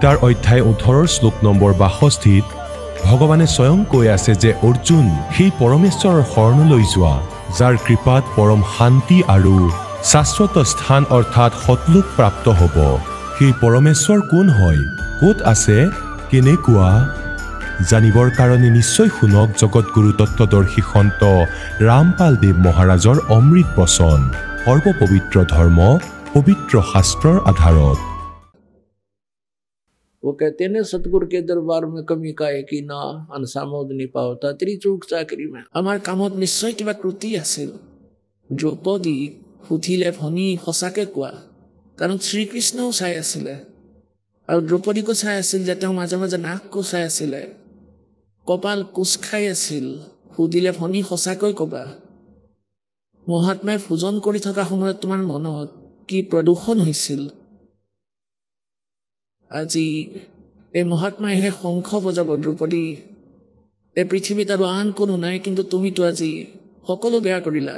গীতাৰ অধ্যায় 18 শ্লোক নম্বৰ 62 ভগৱানে স্বয়ং কৈ আছে যে অৰ্জুন সেই পৰমেশ্বৰৰ শৰণলৈ যোৱা যাৰ কৃপাত পৰম শান্তি আৰু শাশ্বত স্থান অৰ্থাৎ সতলোক প্ৰাপ্ত হ'ব সেই পৰমেশ্বৰ কোন হয় ক'ত আছে কেনেকুৱা জানিবৰ কাৰণে নিশ্চয় শুনক জগতগুৰু তত্ত্বদৰ্শী সন্ত ৰামপাল দেৱ মহাৰাজৰ অমৃত বচন সৰ্বপবিত্ৰ ধৰ্ম पवित्र शास्त्रों आधारत। वो कहते हैं सतगुरु के दरबार में कमी का एक ही ना अनसामोद नहीं पावता त्रिचूक चाकरी में हमार कामत निश्चय किबा कृति আছিল দ্রৌপদী সুধিলে ভনী সঁচাকে কোৱা কাৰণ শ্ৰীকৃষ্ণও চাই আছিলে আৰু দ্ৰৌপদীকো চাই আছিল যে তেওঁ মাজে মাজে নাককো চাই আছিলে কপাল কোচ খাই আছিল সুধিলে ভনী সঁচাকৈ ক'বা মহাত্মাই পূজন কৰি থকা সময়ত তোমাৰ মনত কি প্ৰদূষণ হৈছিল আজি এই মহাত্মাই হে শংখ বজাব দ্ৰৌপদী এই পৃথিৱীত আৰু আন কোনো নাই কিন্তু তুমিতো আজি সকলো বেয়া কৰিলা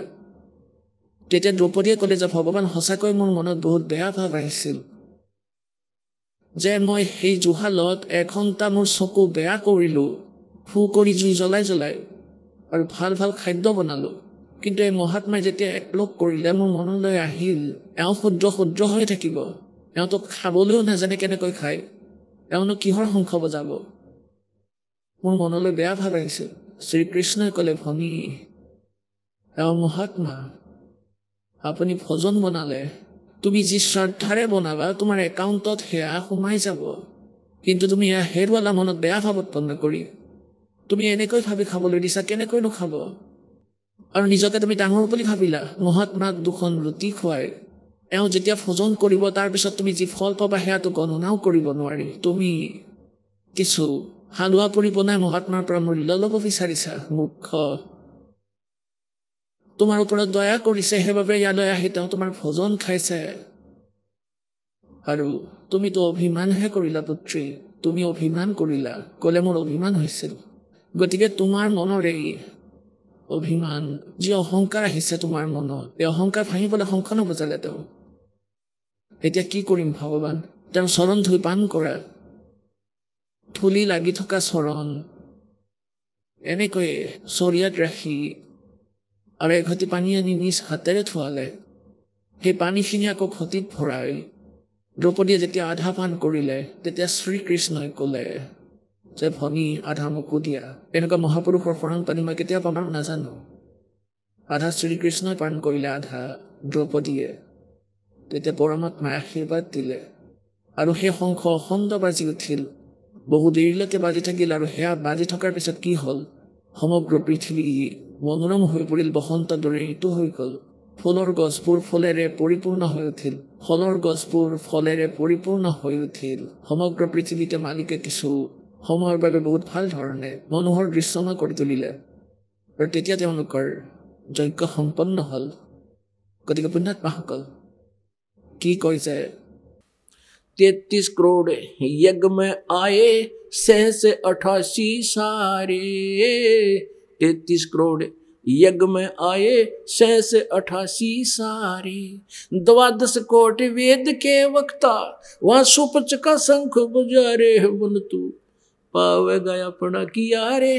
তেতিয়া দ্ৰৌপদীয়ে ক'লে যে ভগৱান সঁচাকৈ মোৰ মনত বহুত বেয়া ভাৱ আহিছিল যে মই সেই জুহালত এঘণ্টা মোৰ চকু বেয়া কৰিলো ফু কৰি জুই জ্বলাই জ্বলাই আৰু ভাল ভাল খাদ্য বনালো কিন্তু এই মহাত্মাই যেতিয়া একলগ কৰিলে মোৰ মনলৈ আহিল এওঁ শুদ্ৰ শুদ্ৰ হৈ থাকিব এওঁতো খাবলৈও নাজানে কেনেকৈ খায় এওঁনো কিহৰ শংখ বজাব মোৰ মনলৈ বেয়া ভাৱ আহিছিল শ্ৰীকৃষ্ণই ক'লে ভনী এওঁ মহাত্মা আপুনি ভজন বনালে তুমি যি শ্ৰদ্ধাৰে বনাবা তোমাৰ একাউণ্টত সেয়া সোমাই যাব কিন্তু তুমি এয়া হেৰুৱালা মনত বেয়া ভাৱ উৎপন্ন কৰি তুমি এনেকৈ ভাবি খাবলৈ দিছা কেনেকৈ নোখাব আৰু নিজকে তুমি ডাঙৰ বুলি ভাবিলা মহাত্মাক দুখন ৰুটি খুৱাই এওঁ যেতিয়া ভজন কৰিব তাৰপিছত তুমি যি ফল পাবা সেয়াটো গণনাও কৰিব নোৱাৰি তুমি কিছু হালোৱা পুৰি বনাই মহাত্মাৰ পৰা মূল্য ল'ব বিচাৰিছা মূৰ্খ তোমাৰ ওপৰত দয়া কৰিছে সেইবাবে ইয়ালৈ আহি তেওঁ তোমাৰ ভজন খাইছে আৰু তুমিতো অভিমানহে কৰিলা পুত্ৰী তুমি অভিমান কৰিলা ক'লে মোৰ অভিমান হৈছিল গতিকে তোমাৰ মনৰে অভিমান যি অহংকাৰ আহিছে তোমাৰ মনত এই অহংকাৰ ভাঙিবলৈ শংখ নবজালে তেওঁ এতিয়া কি কৰিম ভগৱান তেওঁৰ চৰণ ধুই পান কৰা ধূলি লাগি থকা চৰণ এনেকৈ চৰিয়াত ৰাখি আৰু এঘটি পানী আনি নিজ হাতেৰে থোৱালে সেই পানীখিনি আকৌ ঘটিত ভৰাই দ্ৰৌপদীয়ে যেতিয়া আধা পান কৰিলে তেতিয়া শ্ৰীকৃষ্ণই ক'লে যে ভনী আধা মোকো দিয়া এনেকুৱা মহাপুৰুষৰ শৰণ পানী মই কেতিয়া পাম নাজানো আধা শ্ৰীকৃষ্ণই পান কৰিলে আধা দ্ৰৌপদীয়ে তেতিয়া পৰমাত্মাই আশীৰ্বাদ দিলে আৰু সেই শংখ অখণ্ড বাজি উঠিল বহু দেৰিলৈকে বাজি থাকিল আৰু সেয়া বাজি থকাৰ পিছত কি হ'ল সমগ্ৰ পৃথিৱী মনোৰম হৈ পৰিল বসন্ত দৰে ঋতু হৈ গ'ল ফুলৰ গছবোৰ ফলেৰে পৰিপূৰ্ণ হৈ উঠিল ফলৰ গছবোৰ ফলেৰে পৰিপূৰ্ণ হৈ উঠিল সমগ্ৰ পৃথিৱীতে মালিকে কিছু সময়ৰ বাবে বহুত ভাল ধৰণে মনোহৰ দৃশ্যময় কৰি তুলিলে আৰু তেতিয়া তেওঁলোকৰ যজ্ঞ সম্পন্ন হ'ল গতিকে পুণ্যাত্মাসকল কি কৈছে 33 करोड़ यज्ञ में आए सहस 88 सारे 33 करोड़ यज्ञ में आए सहस 88 सारे 12 कोटि वेद के वक्ता वहाँ सुपच का शंख बजारे बन तू पावेगा अपना किया रे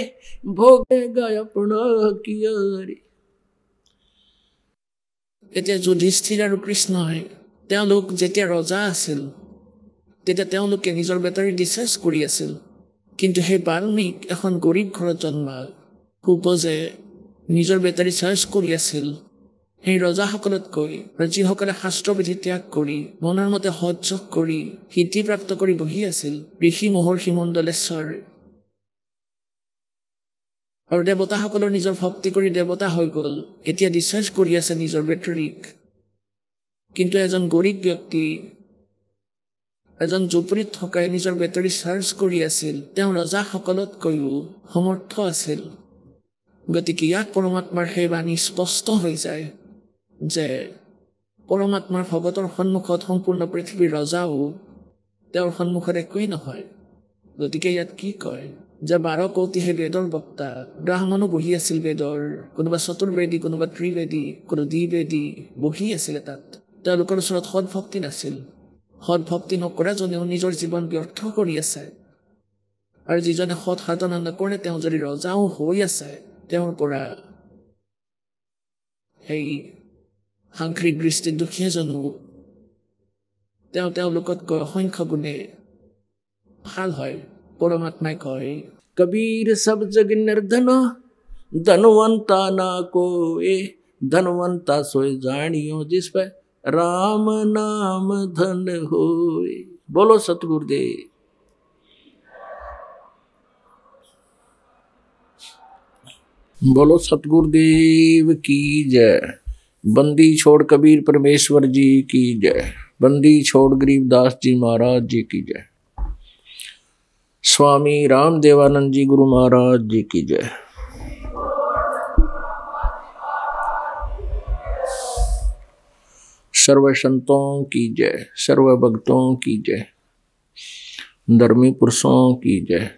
भोगेगा अपना किया रे এতিয়া যুধিষ্ঠিৰ আৰু কৃষ্ণই তেওঁলোক যেতিয়া ৰজা আছিল তেতিয়া তেওঁলোকে নিজৰ বেটাৰী ডিচাৰ্জ কৰি আছিল কিন্তু সেই বাল্মীক এখন গৰীব ঘৰত জন্মা খুব যে নিজৰ বেটাৰী চাৰ্জ কৰি আছিল সেই ৰজাসকলতকৈ যিসকলে শাস্ত্ৰবিধি ত্যাগ কৰি মনৰ মতে সহ্য কৰি সিদ্ধিপ্ৰাপ্ত কৰি বহি আছিল ঋষি মহৰ্ষি মণ্ডলেশ্বৰ আৰু দেৱতাসকলৰ নিজৰ ভক্তি কৰি দেৱতা হৈ গ'ল এতিয়া ডিচাৰ্জ কৰি আছে নিজৰ বেটাৰীক কিন্তু এজন গৰীব ব্যক্তি এজন জুপুৰিত থকাই নিজৰ বেটাৰী চাৰ্জ কৰি আছিল তেওঁ ৰজাসকলতকৈও সমৰ্থ আছিল গতিকে ইয়াক পৰমাত্মাৰ সেই বাণী স্পষ্ট হৈ যায় যে পৰমাত্মাৰ ভগতৰ সন্মুখত সম্পূৰ্ণ পৃথিৱীৰ ৰজাও তেওঁৰ সন্মুখত একোৱেই নহয় গতিকে ইয়াত কি কয় যে 12 কোটিহে বেদৰ বক্তা ব্ৰাহ্মণো বহি আছিল বেদৰ কোনোবা চতুৰ্বেদী কোনোবা ত্ৰিবেদী কোনো দ্বিবেদী বহি আছিল তাত তেওঁলোকৰ ওচৰত সৎ ভক্তি নাছিল সৎ ভক্তি নকৰা জনেও নিজৰ জীৱন ব্যৰ্থ কৰি আছে। আৰু যিজনে সৎ সাধনা নকৰে তেওঁ যদি ৰজাও হৈ আছে, তেওঁৰ পৰা সেই সাংসাৰিক দৃষ্টিত দুখীয়াজনো তেওঁলোকতকৈ অসংখ্য গুণে ভাল হয়। পৰমাত্মাই কয়, কবীৰ সব জগ নিৰ্ধন धनवंता ना कोई, धनवंता सोए जानियो जिस पे राम नाम धन होए। बोलो सतगुरुदेव। बोलो सतगुरुदेव की जय। बंदी छोड़ कबीर परमेश्वर जी की जय। बंदी छोड़ गरीबदास जी महाराज जी की जय। स्वामी राम देवानंद जी गुरु महाराज जी की जय। सर्व संतों की जय, सर्व भक्तों की जय, धर्मी पुरुषों की जय,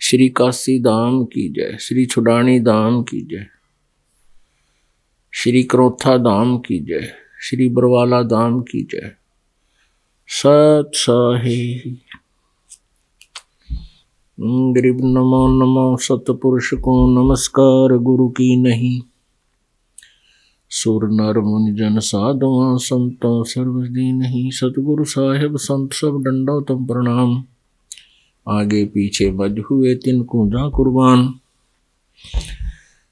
श्री काशी धाम की जय, श्री छुडानी धाम की जय, श्री क्रोथा धाम की जय, श्री बरवाला धाम की जय। सत साही गरीब नमो नमो सतपुरुष को नमस्कार गुरु की नहीं। सुर नर मुनि जन साधुआ संतों सर्वदी नहीं। सतगुरु साहेब संत सब डंडो तुम प्रणाम। आगे पीछे बज हुए तिनको जा कुर्बान।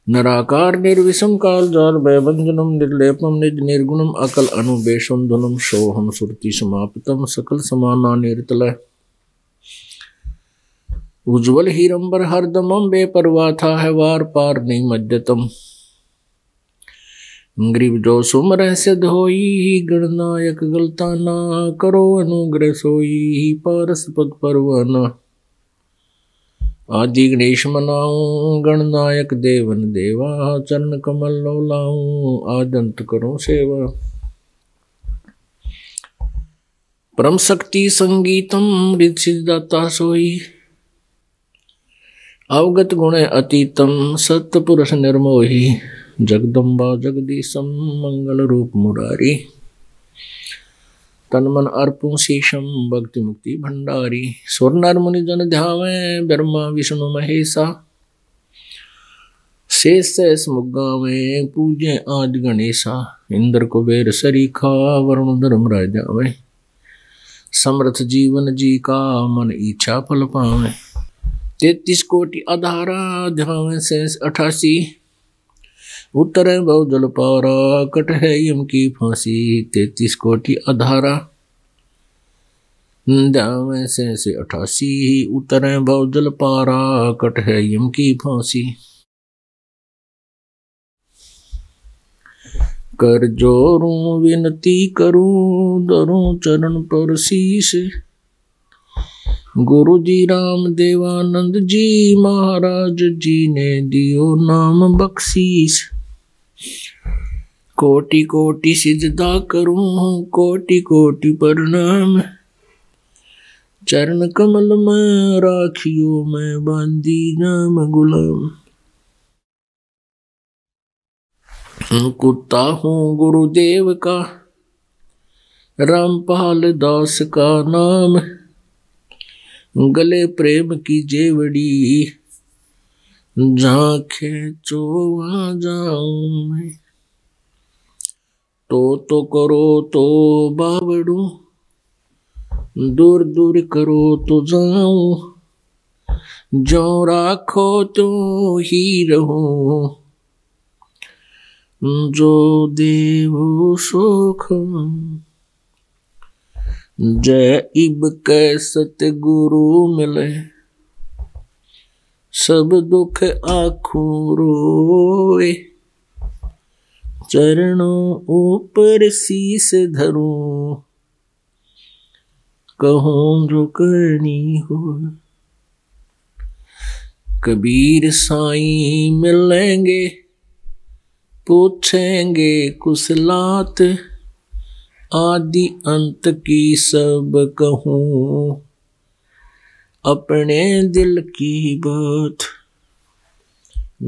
नराकार निर्विषम काल जाल भयभंजनम निर्लेपम निज निर्गुणम अकल अनुबेशम धुनम सोहम सुरति समाप्तम सकल समाना निर्तलय। उज्ज्वल हीरंबर हरदमम बेपरवाह था है वार पार नहीं मध्यतम। गरीब जो सुमर सिद्ध होई गणनायक गलता ना करो अनुग्रह सोई पारस पद परवाना। आदि गणेश मनाऊं गणनायक देवन देवा चरण कमल लो लाऊं आदंत करो सेवा। परम शक्ति संगीतम रिद्धिदाता सोई अवगत गुण अतीतम सत्पुरुष निर्मोही। जगदम्बा जगदीशम मंगल रूप मुरारी तन मन अर्पुं शेषम भक्ति मुक्ति भंडारी। सुर नर मुनि जन ध्यावे ब्रह्मा विष्णु महेशा। शेष शेष मुगावे पूजे आज गणेशा। इंद्र कुबेर सरीखा वरुण धर्म राजावे। समर्थ जीवन जी का मन इच्छा फल पावे। 33 कोटि आधारा ध्यावे शेष 88। उत्तरे बहु जल पारा कट है यम की फांसी। 33 कोटि अधारा ध्यावे से 88। उत्तरे बहु जल पारा कट है यम की फांसी। कर जोरूं विनती करूं धरूं चरण पर शीश। गुरु जी राम देवानंद जी महाराज जी ने दियो नाम बख्शीश। कोटि कोटि सिजदा करूं कोटि कोटि प्रणाम। चरण कमल में राखियो मैं बांधी नाम गुलाम। कुत्ता हूँ गुरुदेव का रामपाल दास का नाम। गले प्रेम की जेवड़ी जहाँ खेचो वहाँ जाऊं मैं। तो करो तो बावड़ू दूर दूर करो तो जाऊं। जो राखो तो ही रहूं जो देवो सुख। जय इब कै सतगुरु मिले सब दुख आखों रोए। चरणों ऊपर शीस धरूं कहूं जो करनी हो। कबीर साईं मिलेंगे पूछेंगे कुशलात। आदि अंत की सब कहूं अपने दिल की बात।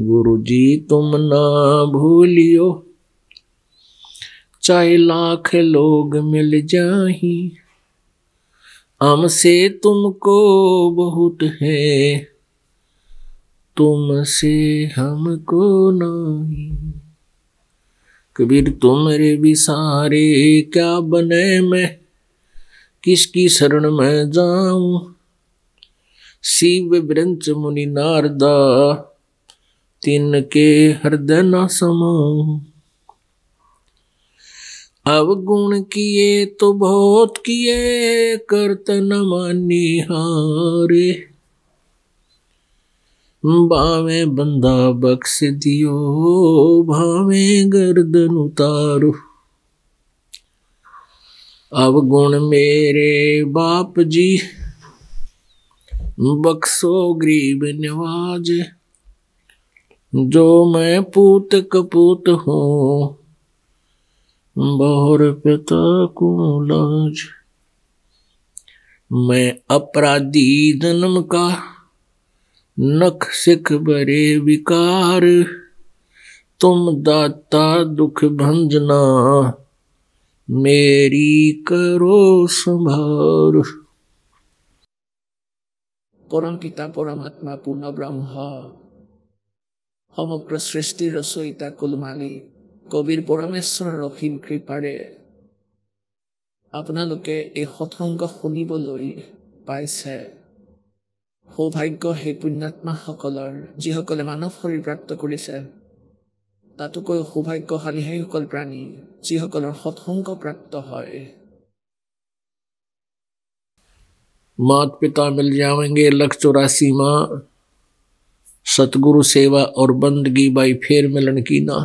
गुरु जी तुम ना भूलियो चाहे लाख लोग मिल जाही हमसे तुमको बहुत है तुमसे हमको नहीं। कबीर तुमरे विसारे क्या बने मैं किसकी शरण में जाऊं। शिव ब्रंच मुनि नारदा तिनके हृदय न समाऊं। अवगुण किए तो बहुत किए करत न मानी हारे। बावे बंदा बख्श दियो भावे गर्दन उतारो। अवगुण मेरे बाप जी बख्शो गरीब नवाज। जो मैं पूत कपूत हूँ बहुर पिता को लाज। मैं अपराधी जन्म का नख सिख बरे विकार। तुम दाता दुख भंजना मेरी करो संभार। परम पिता परमात्मा पूर्ण ब्रह्म সমগ্ৰ সৃষ্টিৰ ৰচয়িতা কুলমালী কবিৰ পৰমেশ্বৰৰ অসীম কৃপাৰে আপোনালোকে এই সৎসংগ শুনিবলৈ পাইছে। সৌভাগ্য সেই পুণ্যাত্মাসকলৰ যিসকলে মানৱ শৰীৰ প্ৰাপ্ত কৰিছে। তাতোকৈ সৌভাগ্যশালী সেইসকল প্ৰাণী যিসকলৰ সৎসংগ প্ৰাপ্ত হয়। मात पिता मिल जाएंगे 184 माँ सतगुरु सेवा और बंदगी बाई फेर मिलन की ना।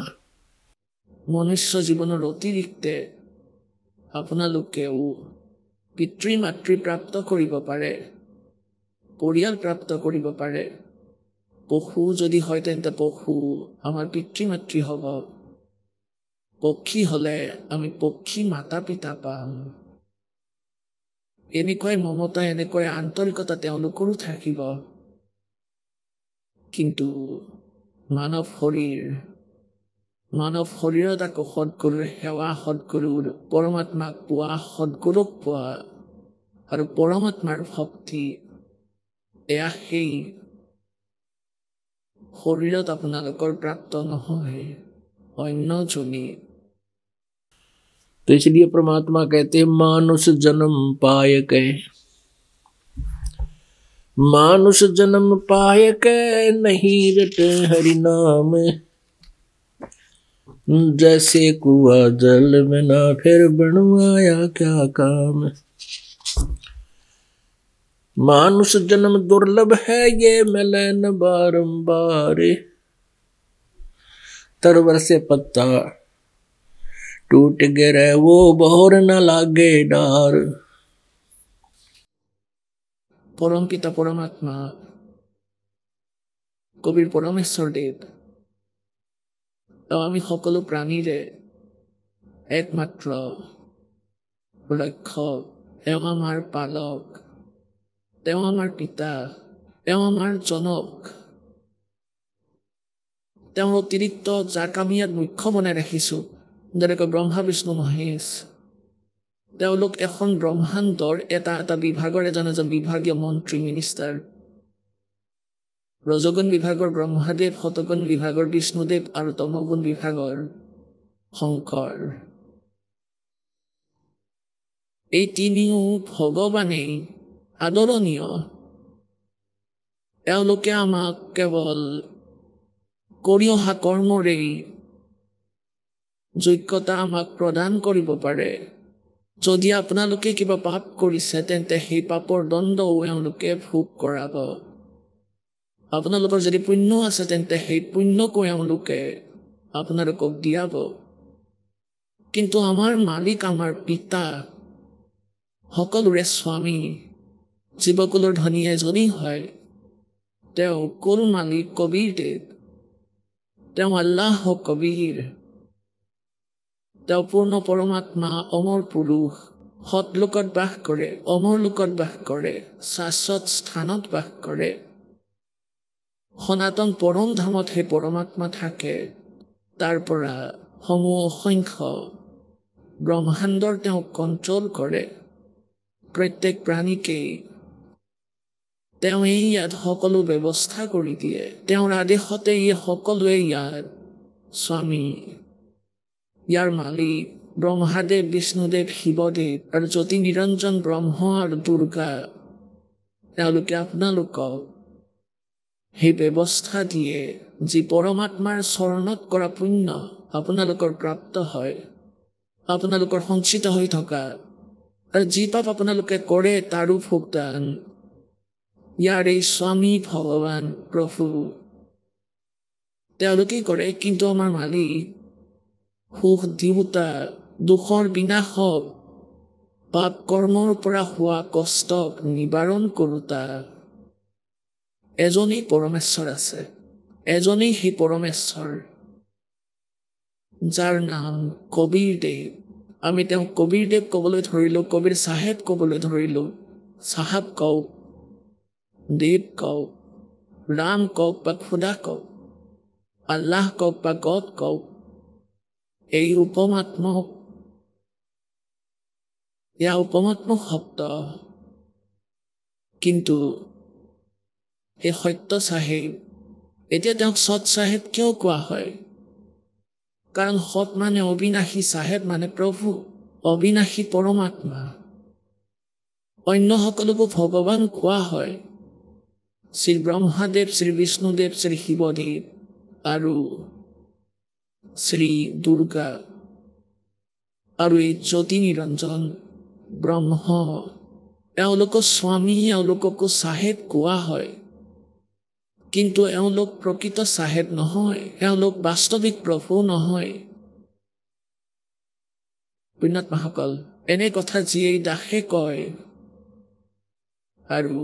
মনুষ্য জীৱনৰ অতিৰিক্তে আপোনালোকেও পিতৃ মাতৃ প্ৰাপ্ত কৰিব পাৰে, পৰিয়াল প্ৰাপ্ত কৰিব পাৰে। পশু যদি হয় তেন্তে পশু আমাৰ পিতৃ মাতৃ হ'ব। পক্ষী হলে আমি পক্ষী মাতা পিতা পাম। এনেকৈ মমতা এনেকৈ আন্তৰিকতা তেওঁলোকৰো থাকিব। কিন্তু মানৱ শৰীৰত আকৌ সৎগুৰুৰ সেৱা, সৎগুৰুৰ পৰমাত্মাক পোৱা, সৎগুৰুক পোৱা আৰু পৰমাত্মাৰ ভক্তি এয়া সেই শৰীৰত আপোনালোকৰ প্ৰাপ্ত নহয়, অন্য জনী। तो इसलिए परमात्मा कहते मानुष जन्म पाय के। मानुष जन्म पाय के नहीं रटे हरि नाम। जैसे कुआ जल में ना फिर बनवाया क्या काम। मानुष जन्म दुर्लभ है ये मिले न बारंबार। तरवर से पत्ता टूट गिरे वो बहुर न लागे डार। পৰম পিতা পৰমাত্মা কবিৰ পৰমেশ্বৰ দেৱ আমি সকলো প্ৰাণীৰে একমাত্ৰ ৰক্ষক। তেওঁ আমাৰ পালক, তেওঁ আমাৰ পিতা, তেওঁ আমাৰ জনক। তেওঁৰ অতিৰিক্ত যাক আমি ইয়াত মুখ্য বনাই ৰাখিছোঁ যেনেকৈ ব্ৰহ্মা বিষ্ণু মহেশ, তেওঁলোক এখন ব্ৰহ্মাণ্ডৰ এটা এটা বিভাগৰ এজন বিভাগীয় মন্ত্ৰী মিনিষ্টাৰ। ৰজগুণ বিভাগৰ ব্ৰহ্মাদেৱ, শতগুণ বিভাগৰ বিষ্ণুদেৱ আৰু তমগুণ বিভাগৰ শংকৰ। এই তিনিও ভগৱানেই আদৰণীয়। তেওঁলোকে আমাক কেৱল কৰি অহা কৰ্মৰেই যোগ্যতা আমাক প্ৰদান কৰিব পাৰে। যদি আপোনালোকে কিবা পাপ কৰিছে তেন্তে সেই পাপৰ দণ্ডও এওঁলোকে ভোগ কৰাব। আপোনালোকৰ যদি পুণ্য আছে তেন্তে সেই পুণ্যকো এওঁলোকে আপোনালোকক দিয়াব। কিন্তু আমাৰ মালিক, আমাৰ পিতা, সকলোৰে স্বামী, জীৱকুলৰ ধনী এজনেই হয়। তেওঁ কুল মালিক কবিৰ দেৱ, তেওঁ আল্লাহ কবিৰ, তেওঁ পূৰ্ণ পৰমাত্মা, অমৰ পুৰুষ, সৎলোকত বাস কৰে, অমৰ লোকত বাস কৰে, শাশ্বত স্থানত বাস কৰে। সনাতন পৰম ধামত সেই পৰমাত্মা থাকে। তাৰ পৰা সমূহ অসংখ্য ব্ৰহ্মাণ্ডৰ তেওঁ কণ্ট্ৰল কৰে প্ৰত্যেক প্ৰাণীকেই তেওঁ ইয়াত সকলো ব্যৱস্থা কৰি দিয়ে তেওঁৰ আদেশতে সকলোৱে ইয়াৰ স্বামী ইয়াৰ মালিক ব্ৰহ্মাদেৱ বিষ্ণুদেৱ শিৱদেৱ আৰু জ্যোতি নিৰঞ্জন ব্ৰহ্ম আৰু দুৰ্গা তেওঁলোকে আপোনালোকক সেই ব্যৱস্থা দিয়ে যি পৰমাত্মাৰ চৰণত কৰা পুণ্য আপোনালোকৰ প্ৰাপ্ত হয় আপোনালোকৰ সঞ্চিত হৈ থকা আৰু যি পাপ আপোনালোকে কৰে তাৰো ভোগদান ইয়াৰ এই স্বামী ভগৱান প্ৰভু তেওঁলোকেই কৰে কিন্তু আমাৰ মালিক সুখ দিওঁতা দুখৰ বিনাশক পাপ কৰ্মৰ পৰা হোৱা কষ্টক নিবাৰণ কৰোতা এজনেই পৰমেশ্বৰ আছে এজনেই সেই পৰমেশ্বৰ যাৰ নাম কবীৰদেৱ আমি তেওঁক কবীৰদেৱ ক'বলৈ ধৰিলোঁ কবীৰ চাহেব ক'বলৈ ধৰিলোঁ চাহাব কওক দেৱ কওক ৰাম কওক বা খুদা কওক আল্লাহ কওক বা গড কওক এই উপমাত্মক উপমাত্মক শব্দ কিন্তু এই সত্য চাহেব এতিয়া তেওঁক সৎ চাহেব কিয় কোৱা হয় কাৰণ সৎ মানে অবিনাশী চাহেব মানে প্ৰভু অবিনাশী পৰমাত্মা অন্য সকলোকো ভগৱান কোৱা হয় শ্ৰী ব্ৰহ্মাদেৱ শ্ৰী বিষ্ণুদেৱ শ্ৰী শিৱদেৱ আৰু শ্ৰী দুৰ্গা আৰু এই জ্যোতি নিৰঞ্জন ব্ৰহ্ম এওঁলোকৰ স্বামী এওঁলোককো চাহেব কোৱা হয় কিন্তু এওঁলোক প্ৰকৃত চাহেব নহয় এওঁলোক বাস্তৱিক প্ৰভু নহয় পুণ্যাত্মাসকল এনে কথা যিয়ে দাসে কয় আৰু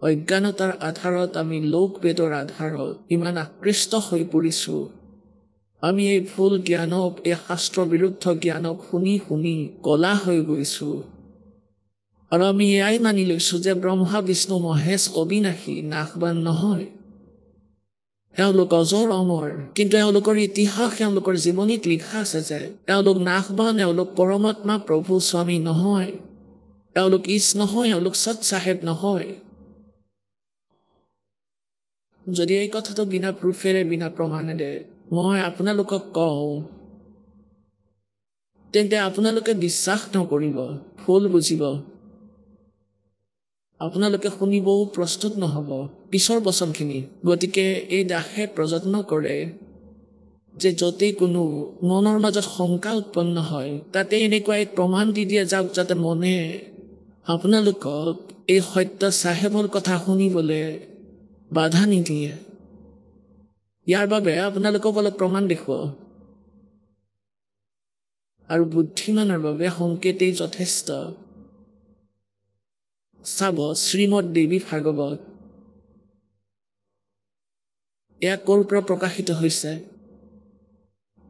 অজ্ঞানতাৰ আধাৰত আমি লোক বেদৰ আধাৰত ইমান আকৃষ্ট হৈ পৰিছোঁ আমি এই ভুল জ্ঞানক এই শাস্ত্ৰ বিৰুদ্ধ জ্ঞানক শুনি শুনি কলা হৈ গৈছোঁ আৰু আমি এয়াই মানি লৈছোঁ যে ব্ৰহ্মা বিষ্ণু মহেশ অবিনাশী নাশবান নহয় এওঁলোক অজৰ অমৰ কিন্তু এওঁলোকৰ ইতিহাস এওঁলোকৰ জীৱনীত লিখা আছে যে এওঁলোক নাশবান এওঁলোক পৰমাত্মা প্ৰভু স্বামী নহয় এওঁলোক ইছ নহয় এওঁলোক সৎ চাহেব নহয় যদি এই কথাটো বিনা প্ৰুফেৰে বিনা প্ৰমাণেৰে মই আপোনালোকক কওঁ তেন্তে আপোনালোকে বিশ্বাস নকৰিব ভুল বুজিব আপোনালোকে শুনিবও প্ৰস্তুত নহ'ব পিছৰ বচনখিনি গতিকে এই দাসে প্ৰযত্ন কৰে যে য'তেই কোনো মনৰ মাজত শংকা উৎপন্ন হয় তাতে এনেকুৱা এক প্ৰমাণ দি দিয়ে যাওক যাতে মনে আপোনালোকক এই সত্য চাহেবৰ কথা শুনিবলৈ বাধা নিদিয়ে ইয়াৰ বাবে আপোনালোকক অলপ প্ৰমাণ দেখুৱাব আৰু বুদ্ধিমানৰ বাবে সংকেতেই যথেষ্ট চাব শ্ৰীমদ দেৱী ভাগৱত এয়া ক'ৰ পৰা প্ৰকাশিত হৈছে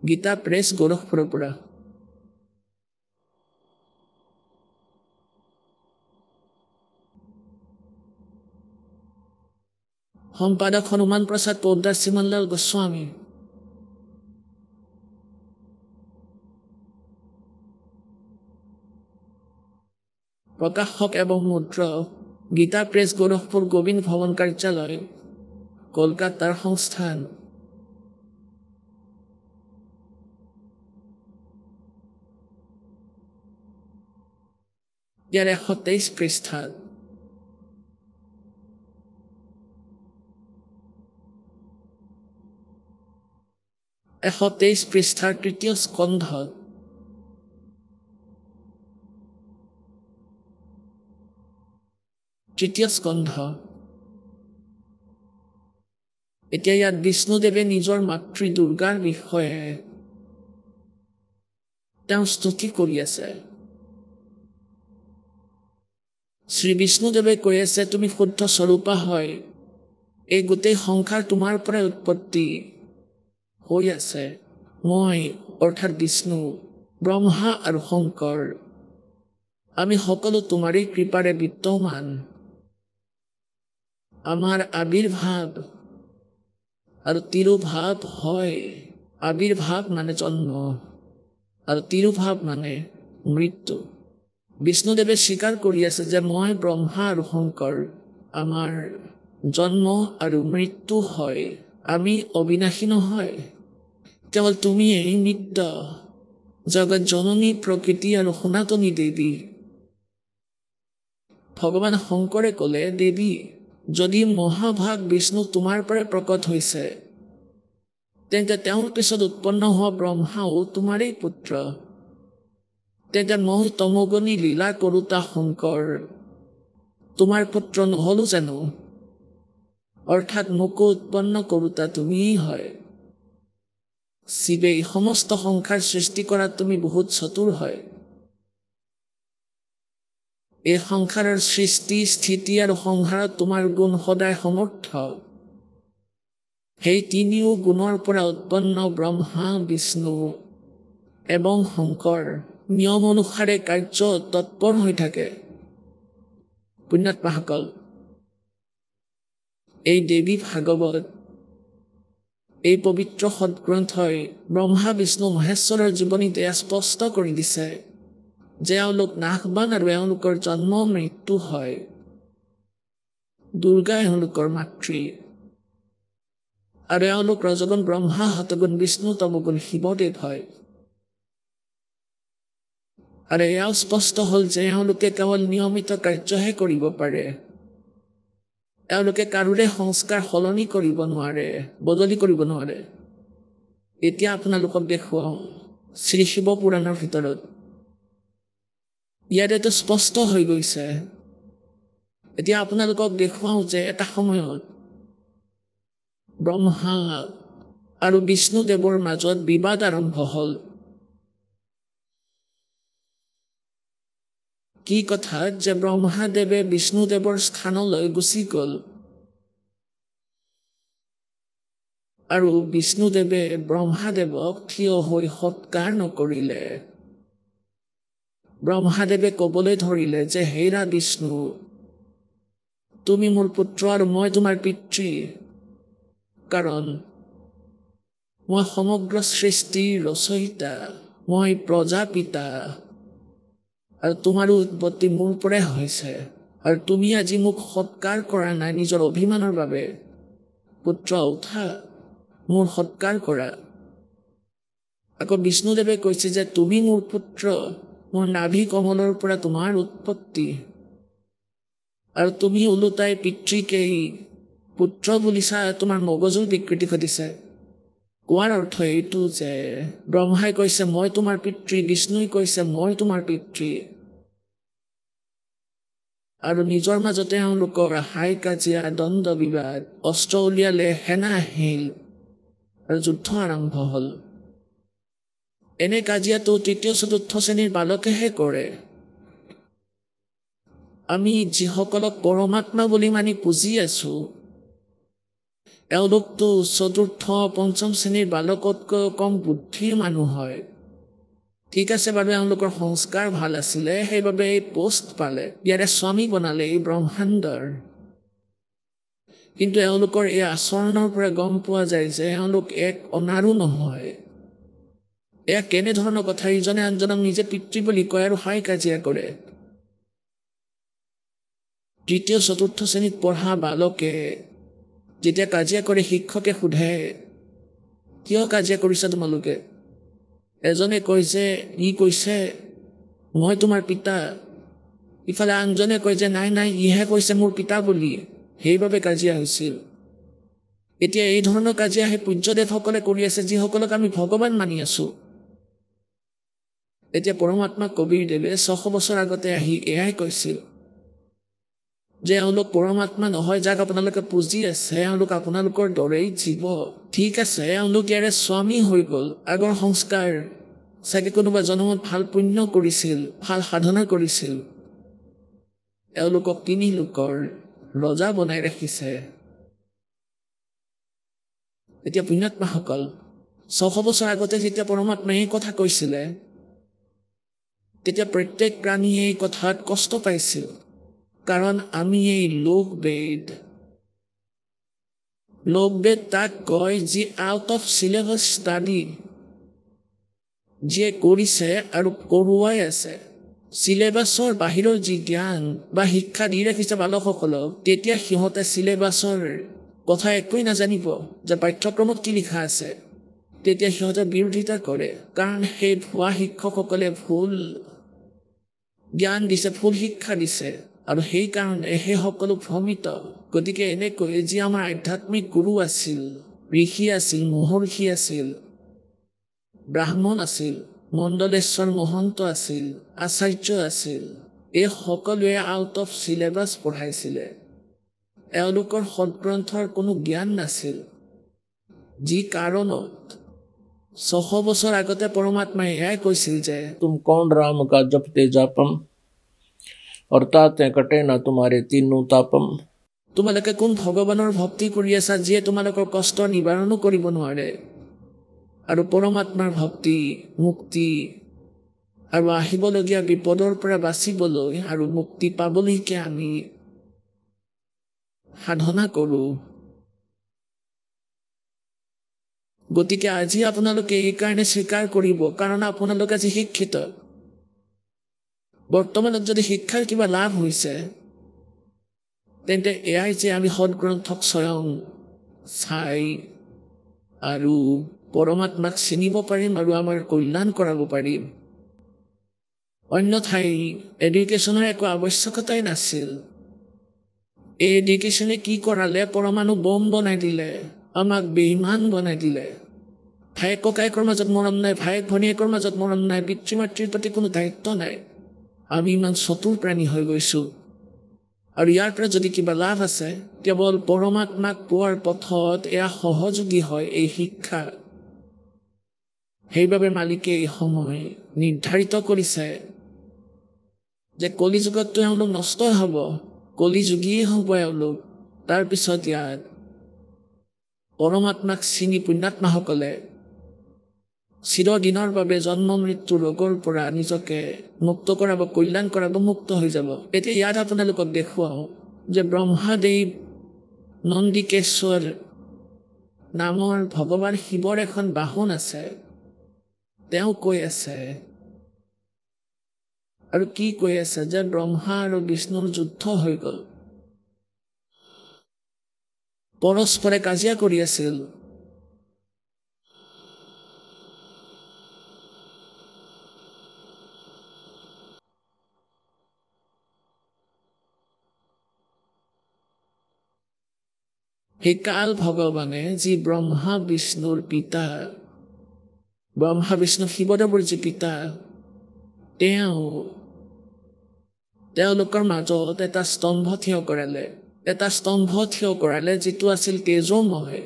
গীতা প্ৰেছ গোৰখপুৰৰ পৰা সম্পাদক হনুমান প্ৰসাদ পোদ্দাৰ শ্ৰীমনলাল গোস্বামী প্ৰকাশক এবং মুদ্ৰক গীতা প্ৰেছ গোৰখপুৰ গোবিন্দ ভৱন কাৰ্যালয় কলকাতাৰ সংস্থান ইয়াৰ 123 পৃষ্ঠাত 123 পৃষ্ঠাৰ তৃতীয় স্কন্ধত তৃতীয় স্কন্ধ এতিয়া ইয়াত বিষ্ণুদেৱে নিজৰ মাতৃ দুৰ্গাৰ বিষয়ে তেওঁ স্তুতি কৰি আছে শ্ৰী বিষ্ণুদেৱে কৈ আছে তুমি শুদ্ধ স্বৰূপা হয় এই গোটেই সংসাৰ তোমাৰ পৰাই উৎপত্তি হৈ আছে মই অৰ্থাৎ বিষ্ণু ব্ৰহ্মা আৰু শংকৰ আমি সকলো তোমাৰেই কৃপাৰে বিদ্যমান আমাৰ আবিৰ্ভাৱ আৰু তিৰুভাৱ হয় আবিৰ্ভাৱ মানে জন্ম আৰু তিৰুভাৱ মানে মৃত্যু। বিষ্ণুদেৱে স্বীকাৰ কৰি আছে যে মই ব্ৰহ্মা আৰু শংকৰ, আমাৰ জন্ম আৰু মৃত্যু হয়, আমি অবিনাশী নহয়। কেৱল তুমি এই নিত্য জগত জননী প্ৰকৃতি আৰু সনাতনী দেৱী। ভগৱান শংকৰে ক'লে, দেৱী, যদি মহাভাগ বিষ্ণু তোমাৰ পৰাই প্ৰকট হৈছে, তেন্তে তেওঁৰ পিছত উৎপন্ন হোৱা ব্ৰহ্মাও তোমাৰেই পুত্ৰ। তেন্তে মই তমোগুণী লীলা কৰোতা শংকৰ তোমাৰ পুত্ৰ নহলো জানো? অৰ্থাৎ মোকো উৎপন্ন কৰোতা তুমিয়েই হয়। শিৱে সমস্ত সংসাৰ সৃষ্টি কৰাত তুমি বহুত চতুৰ হয়। এই সংসাৰৰ সৃষ্টি, স্থিতি আৰু সংহাৰত তোমাৰ গুণ সদায় সমৰ্থ। সেই তিনিও গুণৰ পৰা উৎপন্ন ব্ৰহ্মা, বিষ্ণু এবং শংকৰ নিয়ম অনুসাৰে কাৰ্য তৎপৰ হৈ থাকে। পুণ্যাত্মাসকল, এই দেৱী ভাগৱত, এই পবিত্ৰ সৎগ্ৰন্থই ব্ৰহ্মা, বিষ্ণু, মহেশ্বৰৰ জীৱনীতে স্পষ্ট কৰি দিছে যে এওঁলোক নাশবান আৰু এওঁলোকৰ জন্ম মৃত্যু হয়। দুৰ্গা এওঁলোকৰ মাতৃ আৰু এওঁলোক ৰজগুণ ব্ৰহ্মা, শতগুণ বিষ্ণু, তমগুণ শিৱদেৱ হয়। আৰু এয়াও স্পষ্ট হ'ল যে এওঁলোকে কেৱল নিয়মিত কাৰ্যহে কৰিব পাৰে। এওঁলোকে কাৰোৰে সংস্কাৰ সলনি কৰিব নোৱাৰে, বদলি কৰিব নোৱাৰে। এতিয়া আপোনালোকক দেখুৱাওঁ শ্ৰী শিৱ পুৰাণৰ ভিতৰত। ইয়াতেতো স্পষ্ট হৈ গৈছে। এতিয়া আপোনালোকক দেখুৱাওঁ যে এটা সময়ত ব্ৰহ্মা আৰু বিষ্ণুদেৱৰ মাজত বিবাদ আৰম্ভ হ'ল। কি কথাত যে ব্ৰহ্মাদেৱে বিষ্ণুদেৱৰ স্থানলৈ গুচি গ'ল আৰু বিষ্ণুদেৱে ব্ৰহ্মাদেৱক থিয় হৈ সৎকাৰ নকৰিলে। ব্ৰহ্মাদেৱে ক'বলৈ ধৰিলে যে হেৰা বিষ্ণু, তুমি মোৰ পুত্ৰ আৰু মই তোমাৰ পিতৃ, কাৰণ মই সমগ্ৰ সৃষ্টিৰ ৰচয়িতা, মই প্ৰজাপিতা আৰু তোমাৰো উৎপত্তি মোৰ পৰাই হৈছে। আৰু তুমি আজি মোক সৎকাৰ কৰা নাই নিজৰ অভিমানৰ বাবে। পুত্ৰ উঠা, মোৰ সৎকাৰ কৰা। আকৌ বিষ্ণুদেৱে কৈছে যে তুমি মোৰ পুত্ৰ, মোৰ নাভি কমলৰ পৰা তোমাৰ উৎপত্তি, আৰু তুমি ওলোটাই পিতৃকেই পুত্ৰ বুলিছা, তোমাৰ মগজুৰ বিকৃতি ঘটিছে। কোৱাৰ অৰ্থ এইটো যে ব্ৰহ্মাই কৈছে মই তোমাৰ পিতৃ, বিষ্ণুই কৈছে মই তোমাৰ পিতৃ, আৰু নিজৰ মাজতে এওঁলোকৰ হাই কাজিয়া, দ্বন্দ্ব বিবাদ, অস্ত্ৰ উলিয়ালে, সেনা আহিল আৰু যুদ্ধ আৰম্ভ হ'ল। এনে কাজিয়াটো তৃতীয় চতুৰ্থ শ্ৰেণীৰ বালকেহে কৰে। আমি যিসকলক পৰমাত্মা বুলি মানি পুজি আছো, এওঁলোকতো চতুৰ্থ পঞ্চম শ্ৰেণীৰ বালকতকৈ কম বুদ্ধিৰ মানুহ হয়। ঠিক আছে বাৰু, এওঁলোকৰ সংস্কাৰ ভাল আছিলে, সেইবাবে এই পোষ্ট পালে, ইয়াৰে স্বামী বনালে এই ব্ৰহ্মাণ্ডৰ। কিন্তু এওঁলোকৰ এই আচৰণৰ পৰা গম পোৱা যায় যে এওঁলোক এক অনাৰো নহয়। এয়া কেনেধৰণৰ কথা, ইজনে আনজনক নিজে পিতৃ বুলি কয় আৰু হাই কাজিয়া কৰে। তৃতীয় চতুৰ্থ শ্ৰেণীত পঢ়া বালকে যেতিয়া কাজিয়া কৰে, শিক্ষকে সোধে কিয় কাজিয়া কৰিছা তোমালোকে? এজনে কৈছে, ই কৈছে মই তোমাৰ পিতা, ইফালে আনজনে কয় যে নাই নাই, ইহে কৈছে মোৰ পিতা বুলি, সেইবাবে কাজিয়া হৈছিল। এতিয়া এই ধৰণৰ কাজিয়া সেই পূজ্যদেৱসকলে কৰি আছে, যিসকলক আমি ভগৱান মানি আছো। এতিয়া পৰমাত্মা কবিৰদেৱে 600 বছৰ আগতে আহি এয়াই কৈছিল যে এওঁলোক পৰমাত্মা নহয়, যাক আপোনালোকে পুজি আছে, এওঁলোক আপোনালোকৰ দৰেই জীৱ। ঠিক আছে, এওঁলোক ইয়াৰে স্বামী হৈ গ'ল, আগৰ সংস্কাৰ, চাগে কোনোবা জন্মত ভাল পুণ্য কৰিছিল, ভাল সাধনা কৰিছিল, এওঁলোকক তিনি লোকৰ ৰজা বনাই ৰাখিছে। এতিয়া পুণ্যাত্মাসকল, 600 বছৰ আগতে যেতিয়া পৰমাত্মাই এই কথা কৈছিলে, তেতিয়া প্ৰত্যেক প্ৰাণীয়ে এই কথাত কষ্ট পাইছিল। কাৰণ আমি এই লোকবেদ তাক কয় যি আউট অফ চিলেবাছ ষ্টাডি, যিয়ে কৰিছে আৰু কৰোৱাই আছে চিলেবাছৰ বাহিৰৰ যি জ্ঞান বা শিক্ষা দি ৰাখিছে বালকসকলক তেতিয়া সিহঁতে চিলেবাছৰ কথা একোৱেই নাজানিব যে পাঠ্যক্ৰমত কি লিখা আছে তেতিয়া সিহঁতে বিৰোধিতা কৰে কাৰণ সেই ভুৱা শিক্ষকসকলে ভুল জ্ঞান দিছে ভুল শিক্ষা দিছে আৰু সেইকাৰণে সেই সকলো ভ্ৰমিত গতিকে এনেকৈ যি আমাৰ আধ্যাত্মিক গুৰু আছিল ঋষি আছিল মহৰ্ষি আছিল ব্ৰাহ্মণ আছিল মণ্ডলেশ্বৰ মহন্ত আছিল আচাৰ্য আছিল এই সকলোৱে আউট অফ চিলেবাছ পঢ়াইছিলে এওঁলোকৰ সৎগ্ৰন্থৰ কোনো জ্ঞান নাছিল যি কাৰণত 600 বছৰ আগতে পৰমাত্মাই এয়াই কৈছিল যে तुम कौन राम का जपते जापम और ताते कटे ना तुम्हारे तीनों तापम তোমালোকে কোন ভগৱানৰ ভক্তি কৰি আছা যিয়ে তোমালোকৰ কষ্ট নিবাৰণো কৰিব নোৱাৰে আৰু পৰমাত্মাৰ ভক্তি মুক্তি আৰু আহিবলগীয়া বিপদৰ পৰা বাচিবলৈ আৰু মুক্তি পাবলৈকে আমি সাধনা কৰোঁ গতিকে আজি আপোনালোকে এইকাৰণে স্বীকাৰ কৰিব কাৰণ আপোনালোক আজি শিক্ষিত বৰ্তমানত যদি শিক্ষাৰ কিবা লাভ হৈছে তেন্তে এয়াই যে আমি সৎগ্ৰন্থক স্বয়ং চাই আৰু পৰমাত্মাক চিনিব পাৰিম আৰু আমাৰ কল্যাণ কৰাব পাৰিম অন্যথাই এডুকেশ্যনৰ একো আৱশ্যকতাই নাছিল এই এডুকেশ্যনে কি কৰালে পৰমাণু বম বনাই দিলে আমাক বেইমান বনাই দিলে ভায়েক ককায়েকৰ মাজত মৰম নাই ভায়েক ভনীয়েকৰ মাজত মৰম নাই পিতৃ মাতৃৰ প্ৰতি কোনো দায়িত্ব নাই আমি ইমান চতুৰ প্ৰাণী হৈ গৈছোঁ আৰু ইয়াৰ পৰা যদি কিবা লাভ আছে কেৱল পৰমাত্মাক পোৱাৰ পথত এয়া সহযোগী হয় এই শিক্ষা সেইবাবে মালিকে এই সময় নিৰ্ধাৰিত কৰিছে যে কলিযুগততো এওঁলোক নষ্ট হ'ব কলিযুগীয়ে হ'ব এওঁলোক তাৰপিছত ইয়াত পৰমাত্মাক চিনি পুণ্যাত্মাসকলে চিৰদিনৰ বাবে জন্ম মৃত্যু ৰোগৰ পৰা নিজকে মুক্ত কৰাব কল্যাণ কৰাব মুক্ত হৈ যাব এতিয়া ইয়াত আপোনালোকক দেখুৱাওঁ যে ব্ৰহ্মাদেৱ নন্দিকেশ্বৰ নামৰ ভগৱান শিৱৰ এখন বাহন আছে তেওঁ কৈ আছে আৰু কি কৈ আছে যে ব্ৰহ্মা আৰু বিষ্ণুৰ যুদ্ধ হৈ গ'ল পৰস্পৰে কাজিয়া কৰি আছিল সেই কাল ভগৱানে যি ব্ৰহ্মা বিষ্ণুৰ পিতা ব্ৰহ্মা বিষ্ণু শিৱদেৱৰ যি পিতা তেওঁলোকৰ মাজত এটা স্তম্ভ থিয় কৰালে যিটো আছিল তেজোময়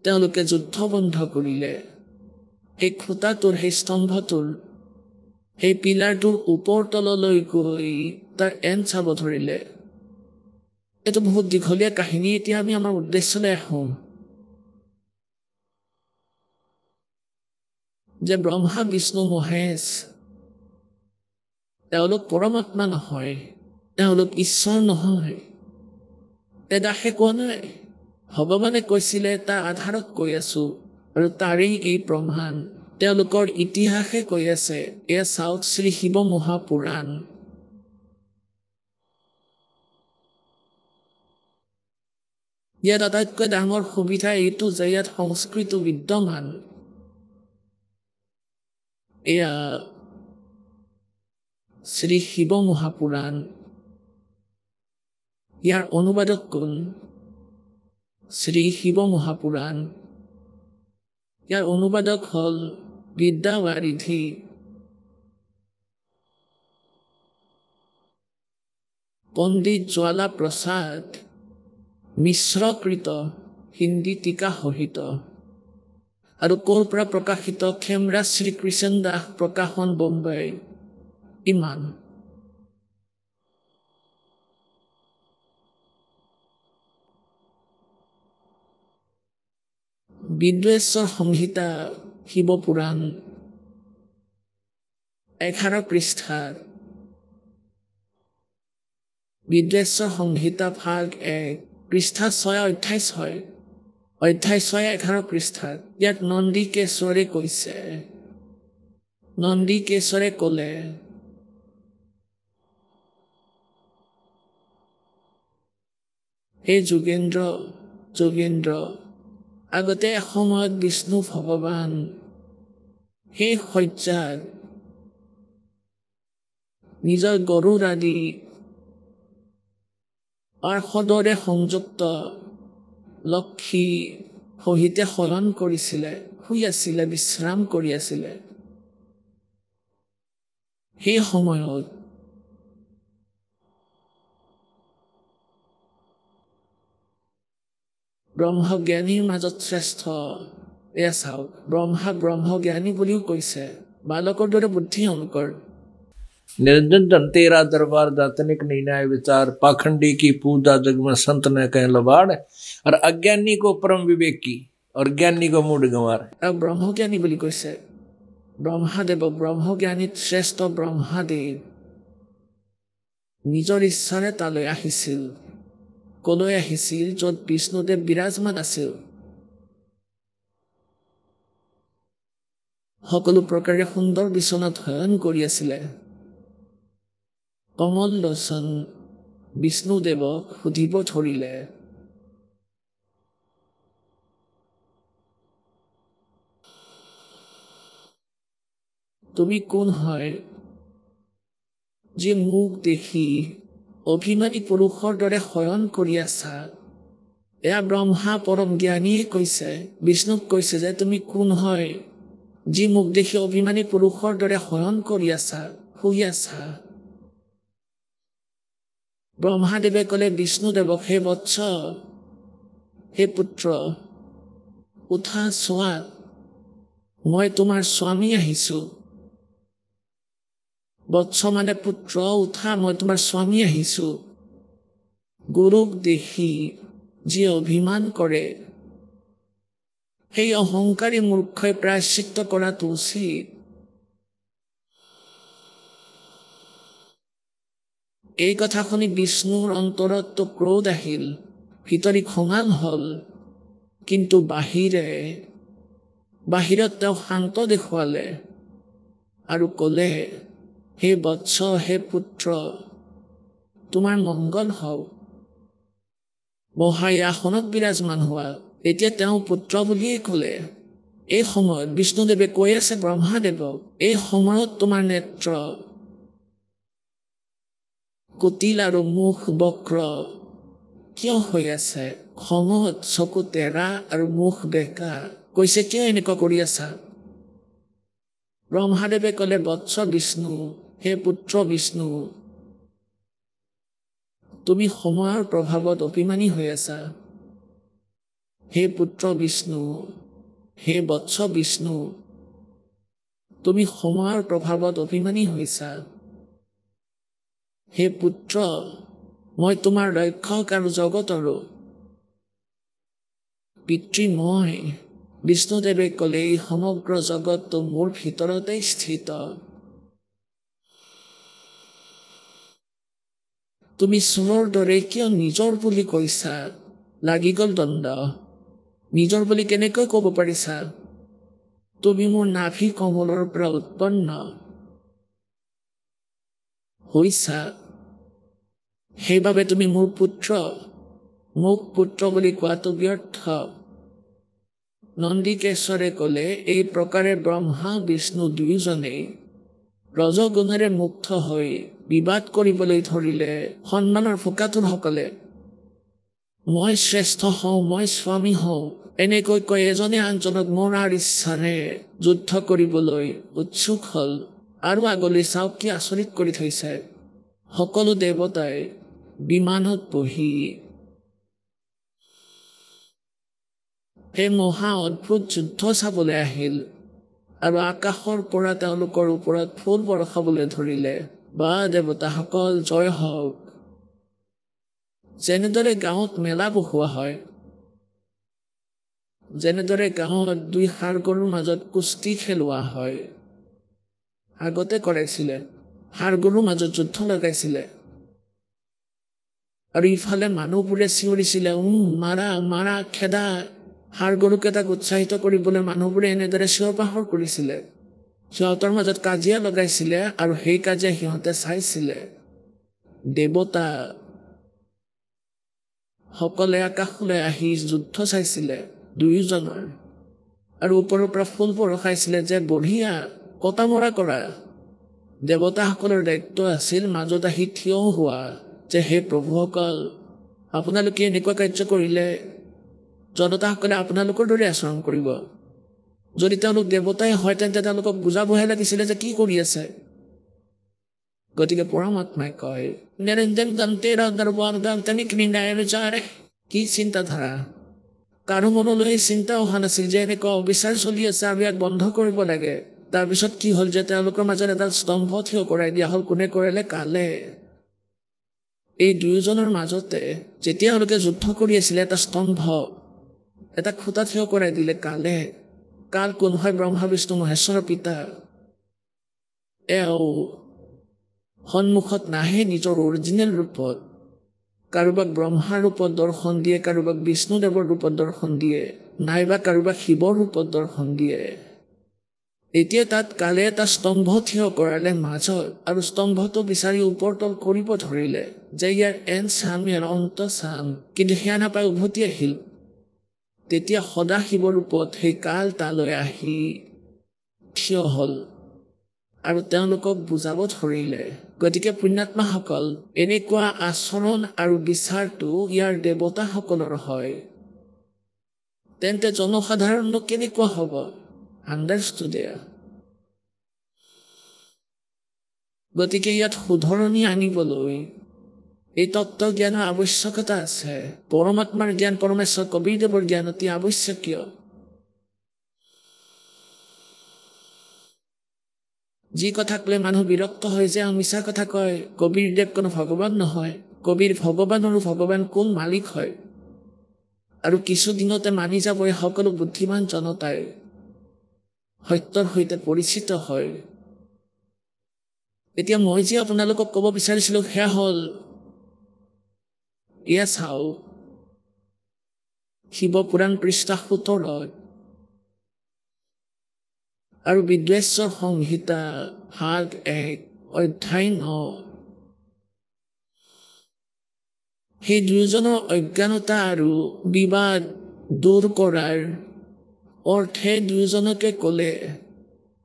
তেওঁলোকে যুদ্ধ বন্ধ কৰিলে সেই খুঁটাটোৰ সেই স্তম্ভটোৰ সেই পিলাৰটোৰ ওপৰ তললৈ গৈ তাৰ এণ্ড চাব ধৰিলে এইটো বহুত দীঘলীয়া কাহিনী এতিয়া আমি আমাৰ উদ্দেশ্যলৈ আহোঁ যে ব্ৰহ্মা বিষ্ণু মহেশ তেওঁলোক পৰমাত্মা নহয় তেওঁলোক ঈশ্বৰ নহয় তেদাসে কোৱা নাই ভগৱানে কৈছিলে তাৰ আধাৰত কৈ আছো আৰু তাৰেই এই প্ৰমাণ তেওঁলোকৰ ইতিহাসে কৈ আছে এয়া চাওক শ্ৰী শিৱ মহাপুৰাণ ইয়াত আটাইতকৈ ডাঙৰ সুবিধা এইটো যে ইয়াত সংস্কৃত বিদ্যমান এয়া শ্ৰী শিৱ মহাপুৰাণ ইয়াৰ অনুবাদক কোন শ্ৰী শিৱ মহাপুৰাণ ইয়াৰ অনুবাদক হ'ল বিদ্যাৱাৰিধি পণ্ডিত জ্বালা প্ৰসাদ মিশ্ৰকৃত হিন্দী টিকা সহিত আৰু ক'ৰ পৰা প্ৰকাশিত খেমৰাজ শ্ৰীকৃষ্ণ দাস প্ৰকাশন বোম্বাই ইমান বিদ্বেশ্বৰ সংহিতা শিৱপুৰাণ 11 পৃষ্ঠাৰ বিদ্বেশ্বৰ সংহিতা ভাগ 1 পৃষ্ঠা 6 28 হয় অধ্যায় 6:11 পৃষ্ঠাত ইয়াত নন্দিকেশ্বৰে কৈছে, নন্দিকেশ্বৰে ক'লে, হে যোগেন্দ্ৰ, আগতে এসময়ত বিষ্ণু ভগৱান সেই শয্যাত নিজৰ গৰুৰ আদি সদৰে সংযুক্ত লক্ষী সহিতে শয়ন কৰিছিলে, শুই আছিলে, বিশ্ৰাম কৰি আছিলে। সেই সময়ত ব্ৰহ্মজ্ঞানীৰ মাজত শ্ৰেষ্ঠ, এয়া চাওক, ব্ৰহ্মজ্ঞানী বুলিও কৈছে, বালকৰ দৰে বুদ্ধি অংকৰ। निर्जन तेरा दरबार दातनिक निर्णय विचार पाखंडी की पूजा जग में संत ने कह लबाड़ और अज्ञानी को परम विवेकी और ज्ञानी को मूड गंवार। अब ब्रह्मज्ञानी বুলি কৈছে, ব্ৰহ্মজ্ঞানীত শ্ৰেষ্ঠ ব্ৰহ্মদেৱ নিজৰ ইচ্ছাৰে তালৈ আহিছিল। কলৈ আহিছিল? য'ত বিষ্ণুদেৱ বিৰাজমান আছিল। সকলো প্ৰকাৰে সুন্দৰ বিচনাত শয়ন কৰি আছিলে। কমল লোচন বিষ্ণুদেৱক সুধিব ধৰিলে, তুমি কোন হয় যি মোক দেখি অভিমানী পুৰুষৰ দৰে শয়ন কৰি আছা? এয়া ব্ৰহ্মা পৰম জ্ঞানীয়ে কৈছে, বিষ্ণুক কৈছে যে তুমি কোন হয় যি মোক দেখি অভিমানী পুৰুষৰ দৰে শয়ন কৰি আছা, শুই আছা? ব্ৰহ্মাদেৱে ক'লে বিষ্ণুদেৱক, হে বৎস, হে পুত্ৰ, উঠা চোৱা, মই তোমাৰ স্বামী আহিছো। বৎস মানে পুত্ৰ, উঠা, মই তোমাৰ স্বামী আহিছো। গুৰুক দেখি যি অভিমান কৰে সেই অহংকাৰী মূৰ্খই প্ৰায়শ্চিত্ত কৰাটো উচিত। এই কথা শুনি বিষ্ণুৰ অন্তৰত ক্ৰোধ আহিল, ভিতৰি খঙাল হ'ল, কিন্তু বাহিৰত তেওঁ শান্ত দেখুৱালে আৰু ক'লে, হে বৎস, হে পুত্ৰ, তোমাৰ মংগল হওক, বহাই আসনত বিৰাজমান হোৱা। এতিয়া তেওঁ পুত্ৰ বুলিয়ে ক'লে। এই সময়ত বিষ্ণুদেৱে কৈ আছে ব্ৰহ্মাদেৱক, এই সময়ত তোমাৰ নেত্ৰ কুটিল আৰু মুখ বক্ৰ কিয় হৈ আছে? খঙত চকু টেৰা আৰু মুখ বেকা। কৈছে, কিয় এনেকুৱা কৰি আছা? ব্ৰহ্মাদেৱে ক'লে, বৎস বিষ্ণু, হে পুত্ৰ বিষ্ণু, তুমি সময়ৰ প্ৰভাৱত অভিমানী হৈ আছা। হে পুত্ৰ বিষ্ণু, হে বৎস বিষ্ণু, তুমি সময়ৰ প্ৰভাৱত অভিমানী হৈছা। হে পুত্ৰ, মই তোমাৰ ৰক্ষক আৰু জগতৰো পিতৃ মই। বিষ্ণুদেৱে ক'লে, এই সমগ্ৰ জগতটো মোৰ ভিতৰতে স্থিত। তুমি চোৰৰ দৰে কিয় নিজৰ বুলি কৈছা? লাগি গ'ল দণ্ড। নিজৰ বুলি কেনেকৈ ক'ব পাৰিছা? তুমি মোৰ নাভি কমলৰ পৰা উৎপন্ন হৈছা, সেইবাবে তুমি মোৰ পুত্ৰ। মোক পুত্ৰ বুলি কোৱাটো ব্যৰ্থ। নন্দিকেশ্বৰে ক'লে, এই প্ৰকাৰে ব্ৰহ্মা বিষ্ণু দুয়োজনেই ৰজগুণেৰে মুক্ত হৈ বিবাদ কৰিবলৈ ধৰিলে। সন্মানৰ ফোকাতুৰসকলে মই শ্ৰেষ্ঠ হওঁ, মই স্বামী হওঁ, এনেকৈ কৈ এজনে আনজনক মৰাৰ ইচ্ছাৰে যুদ্ধ কৰিবলৈ উৎসুক হ'ল। আৰু আগলৈ চাওক কি আচৰিত কৰি থৈছে। সকলো দেৱতাই বিমানত বহি সেই মহা অদ্ভুত যুদ্ধ চাবলৈ আহিল আৰু আকাশৰ পৰা তেওঁলোকৰ ওপৰত ফুল বৰষাবলৈ ধৰিলে। বা দেৱতাসকল জয় হওক। যেনেদৰে গাঁৱত মেলা বহোৱা হয়, যেনেদৰে গাঁৱত দুই ষাঁড় গৰুৰ মাজত কুস্তি খেলোৱা হয়, আগতে কৰাইছিলে, ষাঁড় গৰুৰ মাজত যুদ্ধ লগাইছিলে আৰু ইফালে মানুহবোৰে চিঞৰিছিলে, মাৰা মাৰা, খেদা, ষাঁড় গৰুকেইটাক উৎসাহিত কৰিবলৈ মানুহবোৰে এনেদৰে চিঞৰ বাখৰ কৰিছিলে। সিহঁতৰ মাজত কাজিয়া লগাইছিলে আৰু সেই কাজিয়া সিহঁতে চাইছিলে। দেৱতা সকলে আকাশলৈ আহি যুদ্ধ চাইছিলে দুয়োজনৰ, আৰু ওপৰৰ পৰা ফুল বৰষাইছিলে যে বঢ়িয়া, কটা মৰা কৰা। দেৱতাসকলৰ দায়িত্ব আছিল মাজত আহি থিয় হোৱা, যে হে প্ৰভুসকল, আপোনালোকে এনেকুৱা কাৰ্য কৰিলে জনতাসকলে আপোনালোকৰ দৰে আচৰণ কৰিব। যদি তেওঁলোক দেৱতাই হয় তেন্তে তেওঁলোকক বুজাবহে লাগিছিলে যে কি কৰি আছে। গতিকে পৰমাত্মাই কয়, কি চিন্তাধাৰা? কাৰো মনলৈ চিন্তা অহা নাছিল যে এনেকুৱা অবিচাৰ চলি আছে, আমি ইয়াক বন্ধ কৰিব লাগে। তাৰপিছত কি হ'ল যে তেওঁলোকৰ মাজত এটা স্তম্ভ থিয় কৰাই দিয়া হ'ল। কোনে কৰালে? কালে। এই দুয়োজনৰ মাজতে যেতিয়া তেওঁলোকে যুদ্ধ কৰি আছিলে, এটা স্তম্ভ, এটা খুঁটা থিয় কৰাই দিলে কালে। কাল কোন হয়? ব্ৰহ্মা বিষ্ণু মহেশ্বৰৰ পিতা। এওঁ সন্মুখত নাহে নিজৰ অৰিজিনেল ৰূপত। কাৰোবাক ব্ৰহ্মাৰ ৰূপত দৰ্শন দিয়ে, কাৰোবাক বিষ্ণুদেৱৰ ৰূপত দৰ্শন দিয়ে, নাইবা কাৰোবাক শিৱৰ ৰূপত দৰ্শন দিয়ে। এতিয়া তাত কালে এটা স্তম্ভ থিয় কৰালে মাজত, আৰু স্তম্ভটো বিচাৰি ওপৰ তল কৰিব ধৰিলে যে ইয়াৰ এন চাম, ইয়াৰ অন্ত চাম, কিন্তু সেয়া নাপাই উভতি আহিল। তেতিয়া সদাশিৱৰ ৰূপত সেই কাল তালৈ আহি থিয় হ'ল আৰু তেওঁলোকক বুজাব ধৰিলে। গতিকে পুণ্যাত্মাসকল, এনেকুৱা আচৰণ আৰু বিচাৰটো ইয়াৰ দেৱতাসকলৰ হয়, তেন্তে জনসাধাৰণক কেনেকুৱা হ'ব? আণ্ডাৰষ্টুড। গতিকে ইয়াত শুধৰণি আনিবলৈ এই তত্ত্ব জ্ঞানৰ আৱশ্যকতা আছে। পৰমাত্মাৰ জ্ঞান, পৰমেশ্বৰ কবিৰদেৱৰ জ্ঞান অতি আৱশ্যকীয়। যি কথাক লৈ মানুহ বিৰক্ত হয় যে মিছা কথা কয়, কবিৰদেৱ কোনো ভগৱান নহয়। কবিৰ ভগৱান আৰু ভগৱান কোন মালিক হয়। আৰু কিছুদিনতে মানি যাব এই সকলো বুদ্ধিমান জনতাই সত্যৰ সৈতে পৰিচিত হয়। এতিয়া মই যে আপোনালোকক ক'ব বিচাৰিছিলোঁ সেয়া হ'ল, এয়া চাওক, শিৱপুৰাণ পৃষ্ঠা 17 আৰু বিদ্বেশ্বৰ সংহিতা ভাগ 1 অধ্যায় 9। সেই দুয়োজনৰ অজ্ঞানতা আৰু বিবাদ দূৰ কৰাৰ অৰ্থে দুয়োজনকে ক'লে,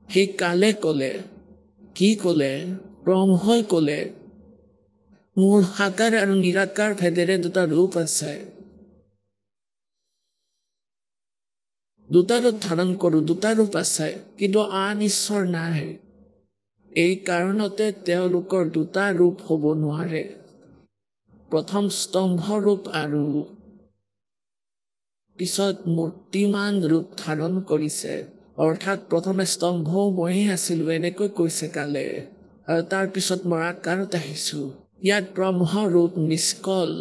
সেই কালে ক'লে, কি ক'লে? ব্ৰহ্মই ক'লে, মোৰ সাকাৰ আৰু নিৰাকাৰ ভেদেৰে দুটা ৰূপ আছে, দুটা ৰূপ ধাৰণ কৰোঁ, দুটা ৰূপ আছে, কিন্তু আন ঈশ্বৰ নাই। এই কাৰণতে তেওঁলোকৰ দুটা ৰূপ হ'ব নোৱাৰে। প্ৰথম স্তম্ভ ৰূপ আৰু পিছত মূৰ্তিমান ৰূপ ধাৰণ কৰিছে। অৰ্থাৎ প্ৰথমে স্তম্ভও ময়ে আছিলোঁ, এনেকৈ কৈছে কালে, আৰু তাৰপিছত মই আকাৰত আহিছোঁ। ইয়াত ব্ৰহ্মৰ ৰূপ নিষ্কল,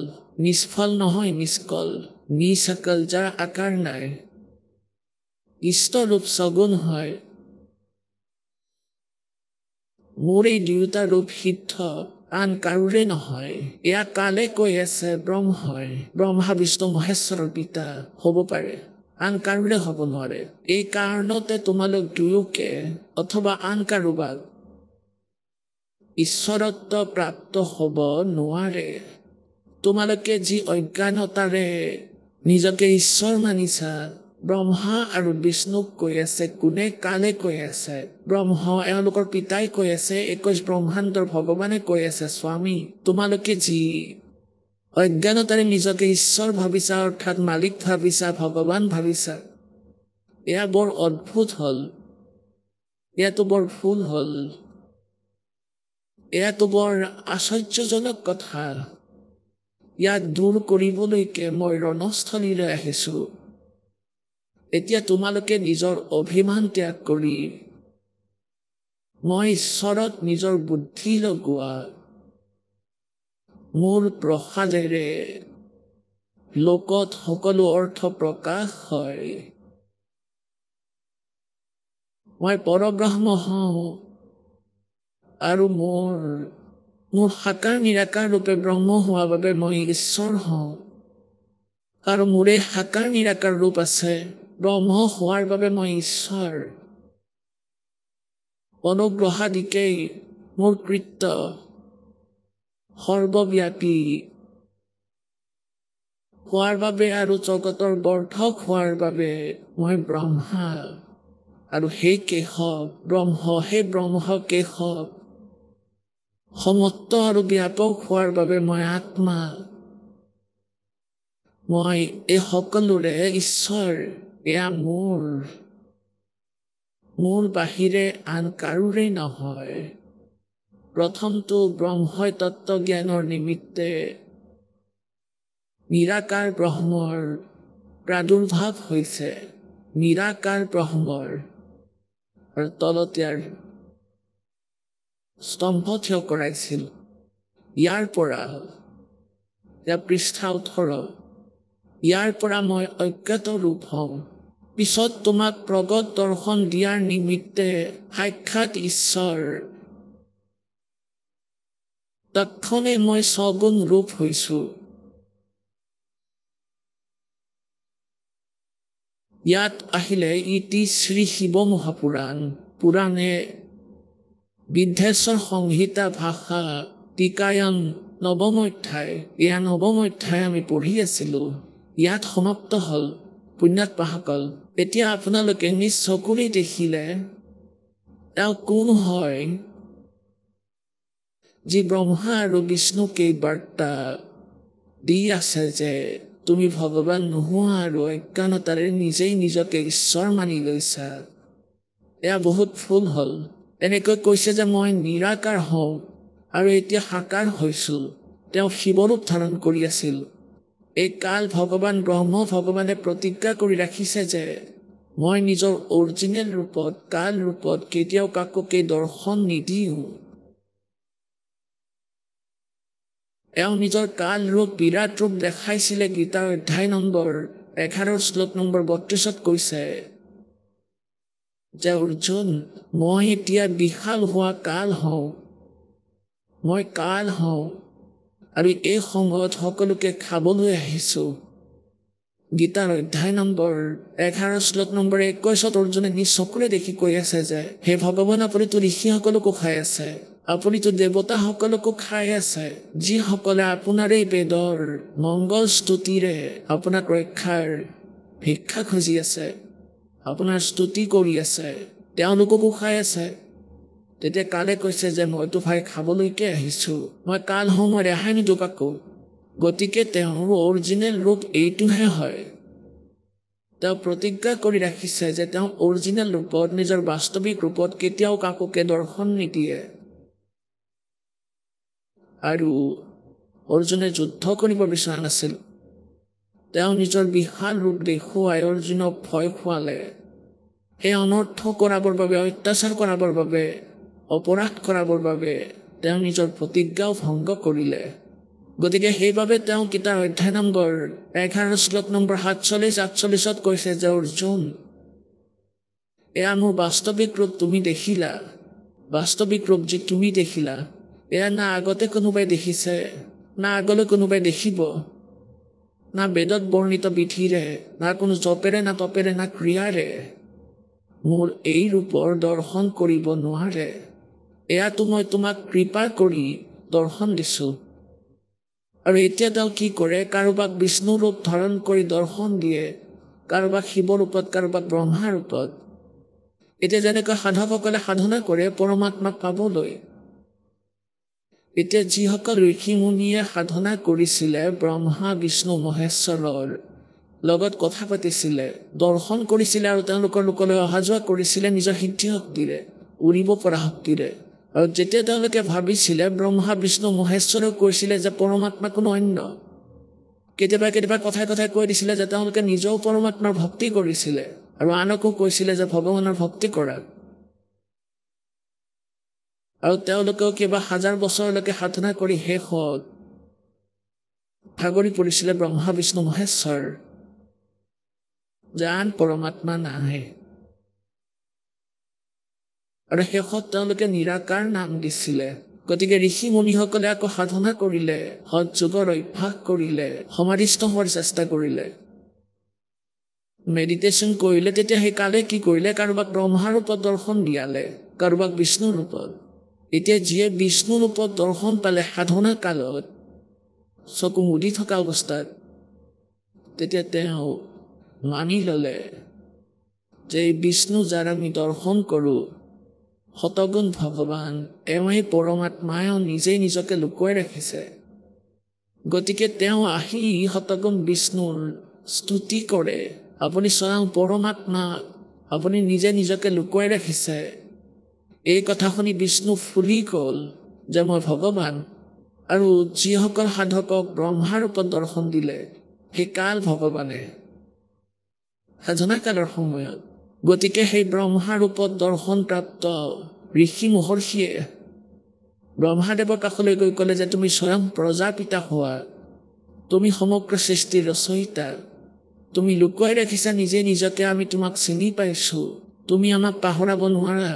নিষ্ফল নহয়, নিষ্কল, নিসকল, যাৰ আকাৰ নাই। ইষ্ট ৰূপ সগুণ হয়। মোৰ এই দুয়োটা ৰূপ সিদ্ধ, আন কাৰোৰে নহয়। এয়া কালে কৈ আছে ব্ৰহ্মই, ব্ৰহ্মা বিষ্ণু মহেশ্বৰৰ পিতা হ'ব পাৰে, আন কাৰোৰে হ'ব নোৱাৰে। এই কাৰণতে তোমালোক দুয়োকে অথবা আন কাৰোবাক ঈশ্বৰত্ব প্ৰাপ্ত হ'ব নোৱাৰে। তোমালোকে যি অজ্ঞানতাৰে নিজকে ঈশ্বৰ মানিছা, ব্ৰহ্মা আৰু বিষ্ণুক কৈ আছে কোনে? কালে কৈ আছে। ব্ৰহ্ম এওঁলোকৰ পিতাই কৈ আছে, 21 ব্ৰহ্মাণ্ডৰ ভগৱানে কৈ আছে, স্বামী, তোমালোকে যি অজ্ঞানতাৰে নিজকে ঈশ্বৰ ভাবিছা, অৰ্থাৎ মালিক ভাবিছা, ভগৱান ভাবিছা, এয়া বৰ অদ্ভুত হ'ল, এয়াতো বৰ ভুল হ'ল, এয়াতো বৰ আশ্চৰ্যজনক কথা। ইয়াক দূৰ কৰিবলৈকে মই ৰণস্থলীলৈ আহিছোঁ। এতিয়া তোমালোকে নিজৰ অভিমান ত্যাগ কৰি মই ঈশ্বৰত নিজৰ বুদ্ধি লগোৱা, মোৰ প্ৰসাদেৰে লোকত সকলো অৰ্থ প্ৰকাশ হয়। মই পৰব্ৰহ্ম হওঁ আৰু মোৰ সাকাৰ নিৰাকাৰ ৰূপে ব্ৰহ্ম হোৱা বাবে মই ঈশ্বৰ হওঁ। আৰু মোৰে সাকাৰ নিৰাকাৰ ৰূপ আছে ব্ৰহ্ম হোৱাৰ বাবে মই ঈশ্বৰ অনুগ্ৰহাদিকেই মোৰ কৃত্য সৰ্বব্যাপী হোৱাৰ বাবে আৰু জগতৰ বৰ্ধক হোৱাৰ বাবে মই ব্ৰহ্মা আৰু সেই কেশৱ ব্ৰহ্ম সেই ব্ৰহ্ম কেশৱ সমত্ত আৰু ব্যাপক হোৱাৰ বাবে মই আত্মা মই এই সকলোৰে ঈশ্বৰ এয়া মোৰ বাহিৰে আন কাৰোৰে নহয় প্ৰথমটো ব্ৰহ্মই তত্ত্ব জ্ঞানৰ নিমিত্তে নিৰাকাৰ ব্ৰহ্মৰ প্ৰাদুৰ্ভাৱ হৈছে নিৰাকাৰ ব্ৰহ্মৰ আৰু তলতীয়াৰ স্তম্ভ থিয় কৰাইছিল ইয়াৰ পৰা পৃষ্ঠা 18 ইয়াৰ পৰা মই অজ্ঞাত ৰূপ হওঁ পিছত তোমাক প্ৰগট দৰ্শন দিয়াৰ নিমিত্তে সাক্ষাৎ ঈশ্বৰ তৎক্ষণে মই সগুণ ৰূপ হৈছো ইয়াত আহিলে ইতি শ্ৰী শিৱ মহাপুৰাণ পুৰাণে বিদ্ধেশ্বৰ সংহিতা ভাষা টিকায়ন নৱম অধ্যায় এয়া নৱম অধ্যায় আমি পঢ়ি আছিলো ইয়াত সমাপ্ত হল পুণ্যাত্মাসকল এতিয়া আপোনালোকে নিজ চকুৰে দেখিলে তেওঁ কোন হয় যি ব্ৰহ্মা আৰু বিষ্ণুকে বাৰ্তা দি আছে যে তুমি ভগৱান নোহোৱা আৰু অজ্ঞানতাৰে নিজেই নিজকে ঈশ্বৰ মানি লৈছা এয়া বহুত ভুল হল এনেকৈ কৈছে যে মই নিৰাকাৰ হওঁ আৰু এতিয়া সাকাৰ হৈছো তেওঁ শিৱৰূপ ধাৰণ কৰি আছিল এই কাল ভগৱান ব্ৰহ্ম ভগৱানে প্ৰতিজ্ঞা কৰি ৰাখিছে যে মই নিজৰ অৰিজিনেল ৰূপত কাল ৰূপত কেতিয়াও কাকোকে দৰ্শন নিদিওঁ এওঁ নিজৰ কাল ৰূপ বিৰাট ৰূপ দেখাইছিলে গীতাৰ অধ্যায় নম্বৰ 11 শ্লোক নম্বৰ 32 কৈছে যে অৰ্জুন মই এতিয়া বিশাল হোৱা কাল হওঁ মই কাল হওঁ আৰু এই সময়ত সকলোকে খাবলৈ আহিছো গীতাৰ অধ্যায় নম্বৰ 11 শ্লোক নম্বৰ 21 অৰ্জুনে নিজ চকুৰে দেখি কৈ আছে যে হে ভগৱান আপুনিতো ঋষিসকলকো খাই আছে আপুনিতো দেৱতাসকলকো খাই আছে যিসকলে আপোনাৰ এই বেদৰ মংগল স্তুতিৰে আপোনাক ৰক্ষাৰ ভিক্ষা খুজি আছে আপোনাৰ স্তুতি কৰি আছে তেওঁলোককো খাই আছে তেতিয়া কালে কৈছে যে মইতো ভাই খাবলৈকে আহিছো মই কাল হওঁ মই ৰেহাই নিদিওঁ কাকো গতিকে তেওঁৰ অৰিজিনেল ৰূপ এইটোহে হয় তেওঁ প্ৰতিজ্ঞা কৰি ৰাখিছে যে তেওঁ অৰিজিনেল ৰূপত নিজৰ বাস্তৱিক ৰূপত কেতিয়াও কাকোকে দৰ্শন নিদিয়ে আৰু অৰ্জুনে যুদ্ধ কৰিব বিচৰা নাছিল তেওঁ নিজৰ বিশাল ৰূপ দেখুৱাই অৰ্জুনক ভয় খুৱালে সেই অনৰ্থ কৰাবৰ বাবে অত্যাচাৰ কৰাবৰ বাবে অপৰাধ কৰাবৰ বাবে তেওঁ নিজৰ প্ৰতিজ্ঞাও ভংগ কৰিলে গতিকে সেইবাবে তেওঁ গীতাৰ অধ্যায় নম্বৰ 11 শ্লোক নম্বৰ 47-48 কৈছে যে অৰ্জুন এয়া মোৰ বাস্তৱিক ৰূপ তুমি দেখিলা বাস্তৱিক ৰূপ যি তুমি দেখিলা এয়া না আগতে কোনোবাই দেখিছে না আগলৈ কোনোবাই দেখিব না বেদত বৰ্ণিত বিধিৰে না কোনো জপেৰে না তপেৰে না ক্ৰিয়াৰে মোৰ এই ৰূপৰ দৰ্শন কৰিব নোৱাৰে এয়াতো মই তোমাক কৃপা কৰি দৰ্শন দিছো আৰু এতিয়া তেওঁ কি কৰে কাৰোবাক বিষ্ণু ৰূপ ধাৰণ কৰি দৰ্শন দিয়ে কাৰোবাক শিৱ ৰূপত কাৰোবাক ব্ৰহ্মা ৰূপত এতিয়া যেনেকৈ সাধকসকলে সাধনা কৰে পৰমাত্মাক পাবলৈ এতিয়া যিসকল ঋষি মুনিয়ে সাধনা কৰিছিলে ব্ৰহ্মা বিষ্ণু মহেশ্বৰৰ লগত কথা পাতিছিলে দৰ্শন কৰিছিলে আৰু তেওঁলোকৰ লোকলৈ অহা যোৱা কৰিছিলে নিজৰ সিদ্ধি শক্তিৰে উৰিব পৰা শক্তিৰে আৰু যেতিয়া তেওঁলোকে ভাবিছিলে ব্ৰহ্মা বিষ্ণু মহেশ্বৰে কৈছিলে যে পৰমাত্মা কোনো অন্য কেতিয়াবা কেতিয়াবা কথাই কথাই কৈ দিছিলে যে তেওঁলোকে নিজেও পৰমাত্মাৰ ভক্তি কৰিছিলে আৰু আনকো কৈছিলে যে ভগৱানৰ ভক্তি কৰা আৰু তেওঁলোকেও কিবা হাজাৰ বছৰলৈকে সাধনা কৰি শেষত ভাগৰি পৰিছিলে ব্ৰহ্মা বিষ্ণু মহেশ্বৰ যে আন পৰমাত্মা নাই আৰু শেষত তেওঁলোকে নিৰাকাৰ নাম দিছিলে গতিকে ঋষি মুনিসকলে আকৌ সাধনা কৰিলে, হজ যোগৰ অভ্যাস কৰিলে, সমাধিস্থ হোৱাৰ চেষ্টা কৰিলে, মেডিটেশ্যন কৰিলে। তেতিয়া সেই কালে কি কৰিলে? কাৰোবাক ব্ৰহ্মাৰ ৰূপত দৰ্শন দিয়ালে, কাৰোবাক বিষ্ণুৰ ৰূপত। এতিয়া যিয়ে বিষ্ণু ৰূপত দৰ্শন পালে সাধনা কালত চকু মুদি থকা অৱস্থাত, তেতিয়া তেওঁ মানি ল'লে যে বিষ্ণু যাৰ আমি দৰ্শন কৰোঁ শতগুণ ভগৱান, এওঁই পৰমাত্মাই নিজেই নিজকে লুকুৱাই ৰাখিছে। গতিকে তেওঁ আহি শতগুণ বিষ্ণুৰ স্তুতি কৰে, আপুনি স্বয়ং পৰমাত্মা, আপুনি নিজে নিজকে লুকুৱাই ৰাখিছে। এই কথা শুনি বিষ্ণু ফুলি গ'ল যে মই ভগৱান। আৰু যিসকল সাধকক ব্ৰহ্মাৰ ৰূপত দৰ্শন দিলে সেই কাল ভগৱানে সাধনা কালৰ সময়ত। গতিকে সেই ব্ৰহ্মাৰ ৰূপত দৰ্শনপ্ৰাপ্ত ঋষি মহৰ্ষিয়ে ব্ৰহ্মাদেৱৰ কাষলৈ গৈ ক'লে যে তুমি স্বয়ং প্ৰজাপিতা হোৱা, তুমি সমগ্ৰ সৃষ্টিৰ ৰচয়িতা, তুমি লুকুৱাই ৰাখিছা নিজে নিজকে, আমি তোমাক চিনি পাইছোঁ, তুমি আমাক পাহৰাব নোৱাৰা।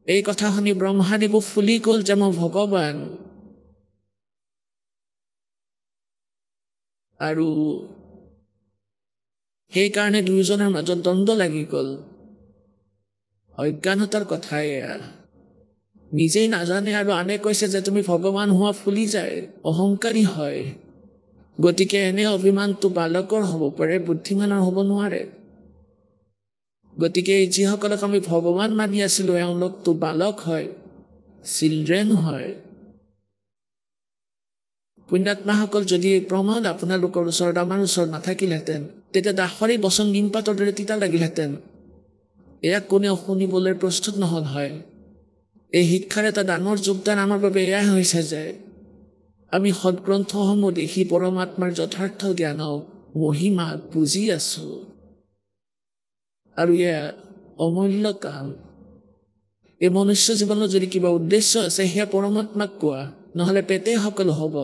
এই কথা শুনি ব্ৰহ্মাদেৱো ফুলি গ'ল যে মই ভগৱান। আৰু সেইকাৰণে দুয়োজনৰ মাজত দ্বন্দ্ব লাগি গ'ল। অজ্ঞানতাৰ কথা এয়া, নিজেই নাজানে আৰু আনে কৈছে যে তুমি ভগৱান হোৱা ফুলি যায়, অহংকাৰী হয়। গতিকে এনে অভিমানটো বালকৰ হ'ব পাৰে, বুদ্ধিমানৰ হ'ব নোৱাৰে। গতিকে যিসকলক আমি ভগৱান মানি আছিলোঁ এওঁলোকতো বালক হয়, চিলড্ৰেন হয়। পুণ্যাত্মাসকল, যদি প্ৰমাণ আপোনালোকৰ ওচৰত আমাৰ ওচৰত নাথাকিলহেঁতেন তেতিয়া দাসৰী বচন নিমপাতৰ দৰে তিতা লাগিলহেঁতেন। এয়া কোনেও শুনিবলৈ প্ৰস্তুত নহ'ল হয়। এই শিক্ষাৰ এটা ডাঙৰ যোগদান আমাৰ বাবে এয়াই হৈছে যে আমি সদগ্ৰন্থসমূহ দেখি পৰমাত্মাৰ যথাৰ্থ জ্ঞানক মহিমাক বুজি আছোঁ। আৰু এয়া অমূল্য কাম। এই মনুষ্য জীৱনত যদি কিবা উদ্দেশ্য আছে সেয়া পৰমাত্মাক কোৱা, নহ'লে পেটেই সকলো হ'ব।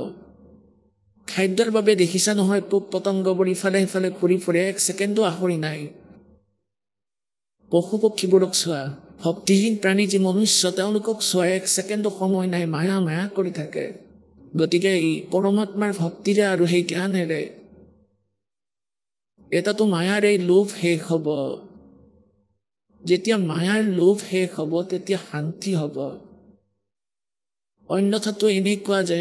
খাদ্যৰ বাবে দেখিছা নহয় পোক পতংগবোৰ ইফালে সিফালে ঘূৰি ফুৰে, এক ছেকেণ্ডো আহৰি নাই। পশু পক্ষীবোৰক চোৱা, ভক্তিহীন প্ৰাণী যি মনুষ্য তেওঁলোকক চোৱা, এক ছেকেণ্ডো সময় নাই, মায়া মায়া কৰি থাকে। গতিকে এই পৰমাত্মাৰ ভক্তিৰে আৰু সেই জ্ঞানেৰে এটাতো মায়াৰ এই লোভ শেষ হ'ব। যেতিয়া মায়াৰ লোভ শেষ হ'ব তেতিয়া শান্তি হ'ব। অন্যথাটো এনেকুৱা যে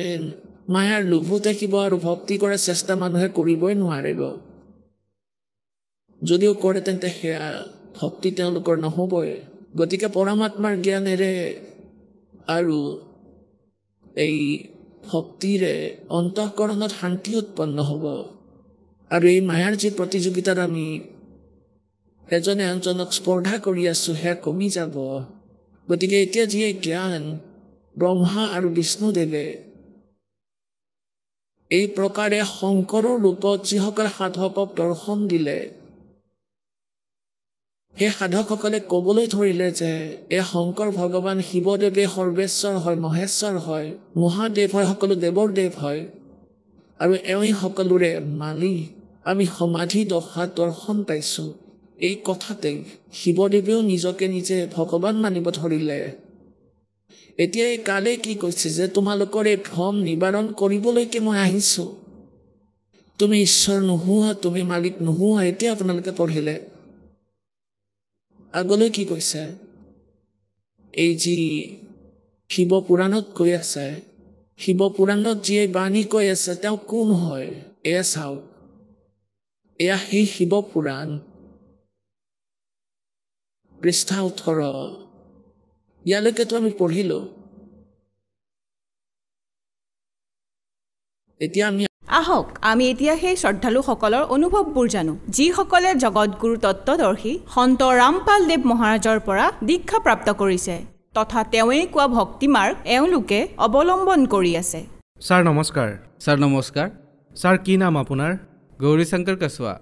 মায়াৰ লোভো থাকিব আৰু ভক্তি কৰাৰ চেষ্টা মানুহে কৰিবই নোৱাৰিব। যদিও কৰে তেন্তে সেয়া ভক্তি তেওঁলোকৰ নহ'বই। গতিকে পৰমাত্মাৰ জ্ঞানেৰে আৰু এই ভক্তিৰে অন্তঃকৰণত শান্তি উৎপন্ন হ'ব। আৰু এই মায়াৰ যি প্ৰতিযোগিতাত আমি এজনে আনজনক স্পৰ্ধা কৰি আছোঁ সেয়া কমি যাব। গতিকে এতিয়া যি জ্ঞান ব্ৰহ্মা আৰু বিষ্ণুদেৱে এই প্ৰকাৰে শংকৰৰ ৰূপত যিসকল সাধকক দৰ্শন দিলে, সেই সাধকসকলে ক'বলৈ ধৰিলে যে এই শংকৰ ভগৱান শিৱদেৱে সৰ্বেশ্বৰ হয়, মহেশ্বৰ হয়, মহাদেৱ হয়, সকলো দেৱৰ দেৱ হয়। আৰু এওঁই সকলোৰে মালিক। আমি সমাধি দশাত দৰ্শন পাইছোঁ। এই কথাতে শিৱদেৱেও নিজকে নিজে ভগৱান মানিব ধৰিলে। এতিয়া এই কালে কি কৈছে যে তোমালোকৰ এই ভ্ৰম নিবাৰণ কৰিবলৈকে মই আহিছোঁ। তুমি ঈশ্বৰ নোহোৱা, তুমি মালিক নোহোৱা। এতিয়া আপোনালোকে পঢ়িলে আগলৈ কি কৈছে? এই যি শিৱ পুৰাণত কৈ আছে, শিৱ পুৰাণত যিয়ে বাণী কৈ আছে তেওঁ কোন হয়? এয়া চাওক, এয়া সেই শিৱ পুৰাণ, পৃষ্ঠা 18। ইয়ালৈকেতো আমি পঢ়িলোঁ। এতিয়া আমি আহক আমি এতিয়া সেই শ্ৰদ্ধালুসকলৰ অনুভৱবোৰ জানো, যিসকলে জগতগুৰু তত্ত্বদৰ্শী সন্ত ৰামপাল দেৱ মহাৰাজৰ পৰা দীক্ষা প্ৰাপ্ত কৰিছে তথা তেওঁৱেই কোৱা ভক্তি মাৰ্গ এওঁলোকে অৱলম্বন কৰি আছে। ছাৰ নমস্কাৰ। ছাৰ নমস্কাৰ। ছাৰ কি নাম আপোনাৰ? গৌৰীশংকৰ কাছৱা।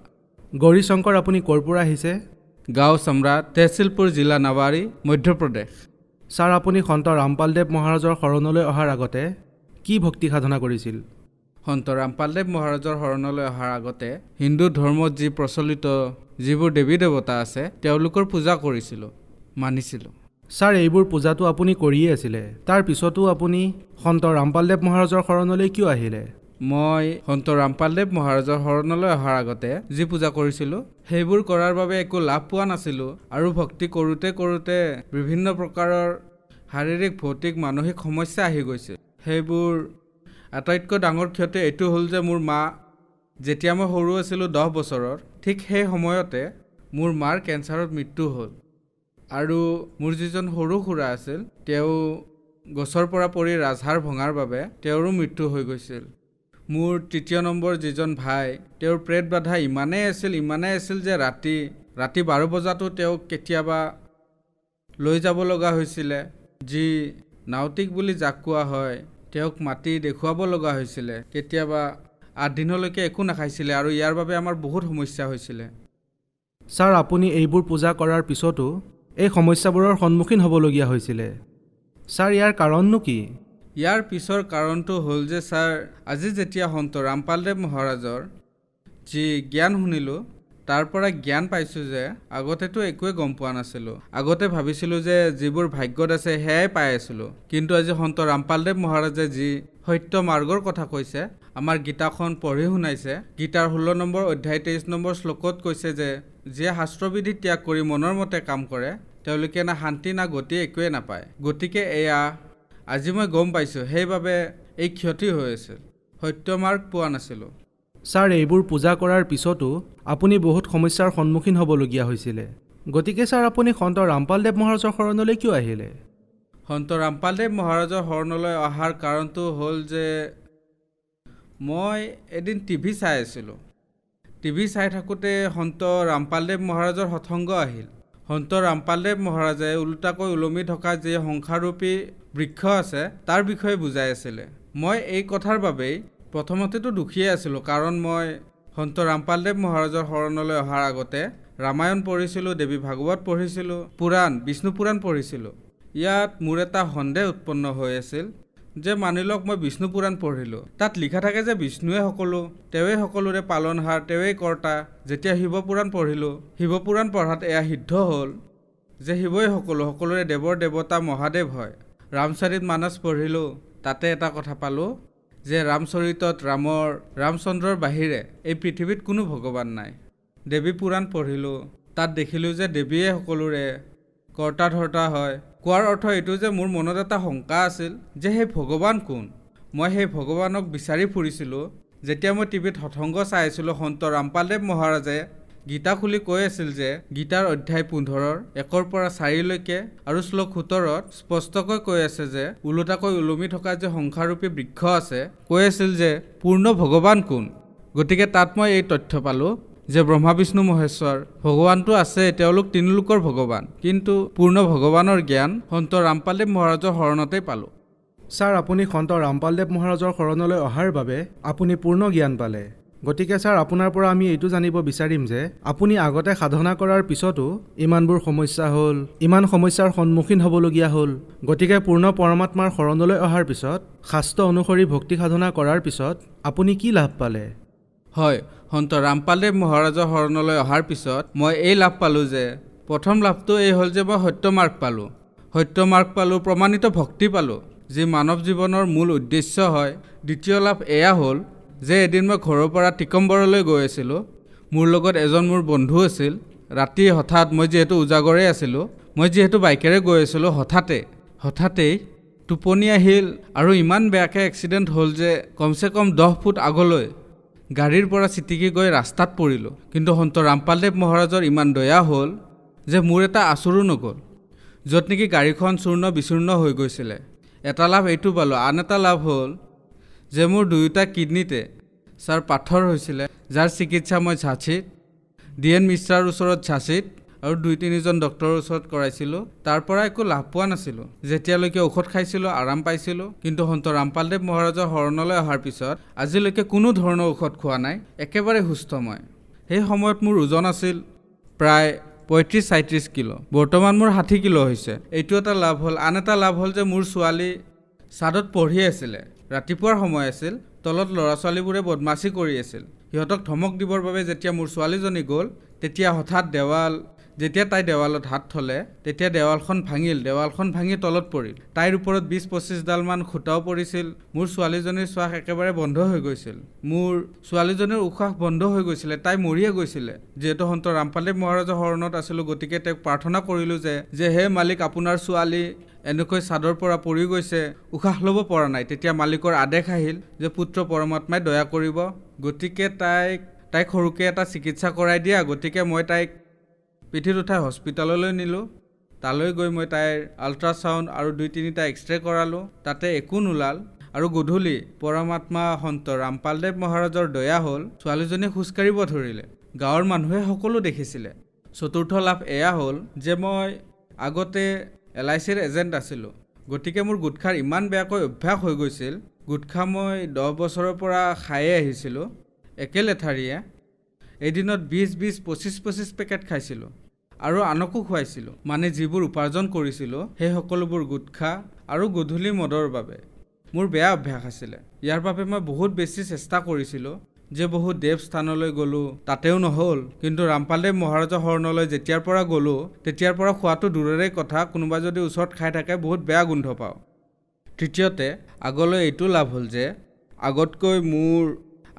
গৌৰীশংকৰ, আপুনি ক'ৰ পৰা আহিছে? গাঁও সম্ৰাট, তেহচিলপুৰ জিলা নাৱাৰী, মধ্যপ্ৰদেশ। ছাৰ, আপুনি সন্ত ৰামপালদেৱ মহাৰাজৰ শৰণলৈ অহাৰ আগতে কি ভক্তি সাধনা কৰিছিল? সন্ত ৰামপালদেৱ মহাৰাজৰ শৰণলৈ অহাৰ আগতে হিন্দু ধৰ্মত যি প্ৰচলিত যিবোৰ দেৱী দেৱতা আছে তেওঁলোকৰ পূজা কৰিছিলোঁ, মানিছিলোঁ। ছাৰ এইবোৰ পূজাটো আপুনি কৰিয়ে আছিলে, তাৰ পিছতো আপুনি সন্ত ৰামপালদেৱ মহাৰাজৰ শৰণলৈ কিয় আহিলে? মই সন্ত ৰামপালদেৱ মহাৰাজৰ শৰণলৈ অহাৰ আগতে যি পূজা কৰিছিলোঁ সেইবোৰ কৰাৰ বাবে একো লাভ পোৱা নাছিলোঁ আৰু ভক্তি কৰোঁতে কৰোঁতে বিভিন্ন প্ৰকাৰৰ শাৰীৰিক ভৌতিক মানসিক সমস্যা আহি গৈছিল। সেইবোৰ আটাইতকৈ ডাঙৰ ক্ষতি এইটো হ'ল যে মোৰ মা, যেতিয়া মই সৰু আছিলোঁ 10 বছৰৰ, ঠিক সেই সময়তে মোৰ মাৰ কেঞ্চাৰত মৃত্যু হ'ল আৰু মোৰ যিজন সৰু খুৰা আছিল তেওঁ গছৰ পৰা পৰি ৰাজহাড় ভঙাৰ বাবে তেওঁৰো মৃত্যু হৈ গৈছিল। মোৰ 3য় নম্বৰ যিজন ভাই, তেওঁৰ প্ৰেত বাধা ইমানেই আছিল যে ৰাতি 12 বজাতো তেওঁক কেতিয়াবা লৈ যাব লগা হৈছিলে। যি নাউতিক বুলি যাক কোৱা হয় তেওঁক মাতি দেখুৱাব লগা হৈছিলে। কেতিয়াবা 8 দিনলৈকে একো নাখাইছিলে আৰু ইয়াৰ বাবে আমাৰ বহুত সমস্যা হৈছিলে। ছাৰ আপুনি এইবোৰ পূজা কৰাৰ পিছতো এই সমস্যাবোৰৰ সন্মুখীন হ'বলগীয়া হৈছিলে। ছাৰ ইয়াৰ কাৰণনো কি? ইয়াৰ পিছৰ কাৰণটো হ'ল যে ছাৰ, আজি যেতিয়া সন্ত ৰামপালদেৱ মহাৰাজৰ যি জ্ঞান শুনিলোঁ তাৰ পৰা জ্ঞান পাইছোঁ যে আগতেতো একোৱে গম পোৱা নাছিলোঁ। আগতে ভাবিছিলোঁ যে যিবোৰ ভাগ্যত আছে সেয়াই পাই আছিলোঁ, কিন্তু আজি সন্ত ৰামপালদেৱ মহাৰাজে যি সত্য মাৰ্গৰ কথা কৈছে, আমাৰ গীতাখন পঢ়ি শুনাইছে। গীতাৰ 16 নম্বৰ অধ্যায় 23 নম্বৰ শ্লোকত কৈছে যে যিয়ে শাস্ত্ৰবিধি ত্যাগ কৰি মনৰ মতে কাম কৰে তেওঁলোকে না শান্তি না গতি একোৱে নাপায়। গতিকে এয়া আজি মই গম পাইছোঁ, সেইবাবে এই ক্ষতি হৈ আছিল, সত্য মাৰ্গ পোৱা নাছিলোঁ। ছাৰ এইবোৰ পূজা কৰাৰ পিছতো আপুনি বহুত সমস্যাৰ সন্মুখীন হ'বলগীয়া হৈছিলে। গতিকে ছাৰ আপুনি সন্ত ৰামপালদেৱ মহাৰাজৰ শৰণলৈ কিয় আহিলে? সন্ত ৰামপালদেৱ মহাৰাজৰ শৰণলৈ অহাৰ কাৰণটো হ'ল যে মই এদিন টিভি চাই আছিলোঁ। টিভি চাই থাকোঁতে সন্ত ৰামপালদেৱ মহাৰাজৰ সৎসংগ আহিল। সন্ত ৰামপালদেৱ মহাৰাজে ওলোটাকৈ ওলমি থকা যি সংসাৰৰূপী বৃক্ষ আছে তাৰ বিষয়ে বুজাই আছিলে। মই এই কথাৰ বাবেই প্ৰথমতেতো দুখীয়ে আছিলোঁ, কাৰণ মই সন্ত ৰামপালদেৱ মহাৰাজৰ শৰণলৈ অহাৰ আগতে ৰামায়ণ পঢ়িছিলোঁ, দেৱী ভাগৱত পঢ়িছিলোঁ, বিষ্ণু পুৰাণ পঢ়িছিলোঁ। ইয়াত মোৰ এটা সন্দেহ উৎপন্ন হৈ আছিল যে মানি লওক মই বিষ্ণু পুৰাণ পঢ়িলোঁ, তাত লিখা থাকে যে বিষ্ণুৱে সকলো, তেওঁৱেই সকলোৰে পালনহাৰ, তেওঁৱেই কৰ্তা। যেতিয়া শিৱ পুৰাণ পঢ়িলোঁ, শিৱ পুৰাণ পঢ়াত এয়া সিদ্ধ হ'ল যে শিৱই সকলোৰে দেৱৰ দেৱতা মহাদেৱ হয়। ৰামচৰিত মানস পঢ়িলোঁ, তাতে এটা কথা পালোঁ যে ৰামচৰিতত ৰামচন্দ্ৰৰ বাহিৰে এই পৃথিৱীত কোনো ভগৱান নাই। দেৱী পুৰাণ পঢ়িলোঁ, তাত দেখিলোঁ যে দেৱীয়ে সকলোৰে কৰ্তা ধৰ্তা হয়। কোৱাৰ অৰ্থ এইটো যে মোৰ মনত এটা শংকা আছিল যে সেই ভগৱান কোন। মই সেই ভগৱানক বিচাৰি ফুৰিছিলোঁ। যেতিয়া মই টিভিত সৎসংগ চাই আছিলোঁ, সন্ত ৰামপালদেৱ মহাৰাজে গীতা খুলি কৈ আছিল যে গীতাৰ অধ্যায় 15 1 পৰা 4লৈকে আৰু শ্লোক 17ত স্পষ্টকৈ কৈ আছে যে ওলোটাকৈ ওলমি থকা যে সংসাৰৰূপী বৃক্ষ আছে, কৈ আছিল যে পূৰ্ণ ভগৱান কোন। গতিকে তাত মই এই তথ্য পালোঁ যে ব্ৰহ্মা বিষ্ণু মহেশ্বৰ ভগৱানটো আছে, তেওঁলোক 3 লোকৰ ভগৱান, কিন্তু পূৰ্ণ ভগৱানৰ জ্ঞান সন্ত ৰামপালদেৱ মহাৰাজৰ শৰণতেই পালোঁ। ছাৰ আপুনি সন্ত ৰামপালদেৱ মহাৰাজৰ শৰণলৈ অহাৰ বাবে আপুনি পূৰ্ণ জ্ঞান পালে। গতিকে ছাৰ আপোনাৰ পৰা আমি এইটো জানিব বিচাৰিম যে আপুনি আগতে সাধনা কৰাৰ পিছতো ইমানবোৰ সমস্যা হ'ল, ইমান সমস্যাৰ সন্মুখীন হ'বলগীয়া হ'ল। গতিকে পূৰ্ণ পৰমাত্মাৰ শৰণলৈ অহাৰ পিছত, শাস্ত্ৰ অনুসৰি ভক্তি সাধনা কৰাৰ পিছত আপুনি কি লাভ পালে? হয়, সন্ত ৰামপালদেৱ মহাৰাজৰ শৰণলৈ অহাৰ পিছত মই এই লাভ পালোঁ যে প্ৰথম লাভটো এই হ'ল যে মই সত্য মাৰ্গ পালোঁ, প্ৰমাণিত ভক্তি পালোঁ, যি মানৱ জীৱনৰ মূল উদ্দেশ্য হয়। দ্বিতীয় লাভ এয়া হ'ল যে এদিন মই ঘৰৰ পৰা টিকম্বৰলৈ গৈ আছিলোঁ। মোৰ লগত এজন মোৰ বন্ধু আছিল। ৰাতি হঠাৎ মই যিহেতু উজাগৰে আছিলোঁ, মই যিহেতু বাইকেৰে গৈ আছিলোঁ, হঠাতেই টোপনি আহিল আৰু ইমান বেয়াকৈ এক্সিডেণ্ট হ'ল যে কমচে কম 10 ফুট আগলৈ গাড়ীৰ পৰা চিটিকি গৈ ৰাস্তাত পৰিলোঁ। কিন্তু সন্ত ৰামপালদেৱ মহাৰাজৰ ইমান দয়া হ'ল যে মোৰ এটা আচুৰো নগ'ল, য'ত নেকি গাড়ীখন চূৰ্ণ বিচূৰ্ণ হৈ গৈছিলে। এটা লাভ এইটো পালোঁ। আন এটা লাভ হ'ল যে মোৰ 2টা কিডনীতে ছাৰ পাথৰ হৈছিলে, যাৰ চিকিৎসা মই ঝাঁচীত DN মিশ্ৰাৰ ওচৰত আৰু 2-3জন ডক্টৰৰ ওচৰত কৰাইছিলোঁ। তাৰ পৰা একো লাভ পোৱা নাছিলোঁ। যেতিয়ালৈকে ঔষধ খাইছিলোঁ আৰাম পাইছিলোঁ, কিন্তু সন্ত ৰামপালদেৱ মহাৰাজৰ শৰণলৈ অহাৰ পিছত আজিলৈকে কোনো ধৰণৰ ঔষধ খোৱা নাই, একেবাৰে সুস্থ মই। সেই সময়ত মোৰ ওজন আছিল প্ৰায় 35-37 কিলো, বৰ্তমান মোৰ 60 কিলো হৈছে। এইটো এটা লাভ হ'ল। আন এটা লাভ হ'ল যে মোৰ ছোৱালী ছাদত পঢ়ি আছিলে, ৰাতিপুৱাৰ সময় আছিল, তলত ল'ৰা ছোৱালীবোৰে বদমাচি কৰি আছিল। সিহঁতক ধমক দিবৰ বাবে যেতিয়া মোৰ ছোৱালীজনী গ'ল, তেতিয়া হঠাৎ দেৱাল যেতিয়া তাই দেৱালত হাত থলে তেতিয়া দেৱালখন ভাঙি তলত পৰিল। তাইৰ ওপৰত 20-25 ডালমান খুটাও পৰিছিল। মোৰ ছোৱালীজনীৰ শ্বাস একেবাৰে বন্ধ হৈ গৈছিল। মোৰ ছোৱালীজনীৰ উশাহ বন্ধ হৈ গৈছিলে, তাই মৰিয়ে গৈছিলে। যিহেতু সন্ত ৰামপালদেৱ মহাৰাজৰ শৰণত আছিলোঁ, গতিকে তেওঁক প্ৰাৰ্থনা কৰিলোঁ যে হে মালিক, আপোনাৰ ছোৱালী এনেকৈ চাদৰ পৰা পৰি গৈছে, উশাহ ল'ব পৰা নাই। তেতিয়া মালিকৰ আদেশ আহিল যে পুত্ৰ পৰমাত্মাই দয়া কৰিব, গতিকে তাইক সৰুকৈ এটা চিকিৎসা কৰাই দিয়া। গতিকে মই তাইক পিঠিত উঠাই হস্পিটাললৈ নিলোঁ। তালৈ গৈ মই তাইৰ আল্ট্ৰাছাউণ্ড আৰু 2-3টা এক্সৰে কৰালোঁ, তাতে একো নোলাল। আৰু গধূলি পৰমাত্মা সন্ত ৰামপালদেৱ মহাৰাজৰ দয়া হ'ল, ছোৱালীজনী খোজকাঢ়িব ধৰিলে। গাঁৱৰ মানুহে সকলো দেখিছিলে। চতুৰ্থ লাভ এয়া হ'ল যে মই আগতে LICৰ এজেণ্ট আছিলোঁ, গতিকে মোৰ গুটখাৰ ইমান বেয়াকৈ অভ্যাস হৈ গৈছিল। গুটখা মই 10 বছৰৰ পৰা খায়ে আহিছিলোঁ একে লেঠাৰিয়ে। এদিনত 20-25 পেকেট খাইছিলোঁ আৰু আনকো খুৱাইছিলোঁ। মানে যিবোৰ উপাৰ্জন কৰিছিলোঁ সেই সকলোবোৰ গুটখা আৰু গধূলি মদৰ বাবে। মোৰ বেয়া অভ্যাস আছিলে। ইয়াৰ বাবে মই বহুত বেছি চেষ্টা কৰিছিলোঁ যে বহুত দেৱস্থানলৈ গ'লোঁ, তাতেও নহ'ল। কিন্তু ৰামপালদেৱ মহাৰাজৰ শৰণলৈ যেতিয়াৰ পৰা গ'লোঁ তেতিয়াৰ পৰা খোৱাটো দূৰৰে কথা, কোনোবা যদি ওচৰত খাই থাকে বহুত বেয়া গোন্ধ পাওঁ। তৃতীয়তে আগলৈ এইটো লাভ হ'ল যে আগতকৈ মোৰ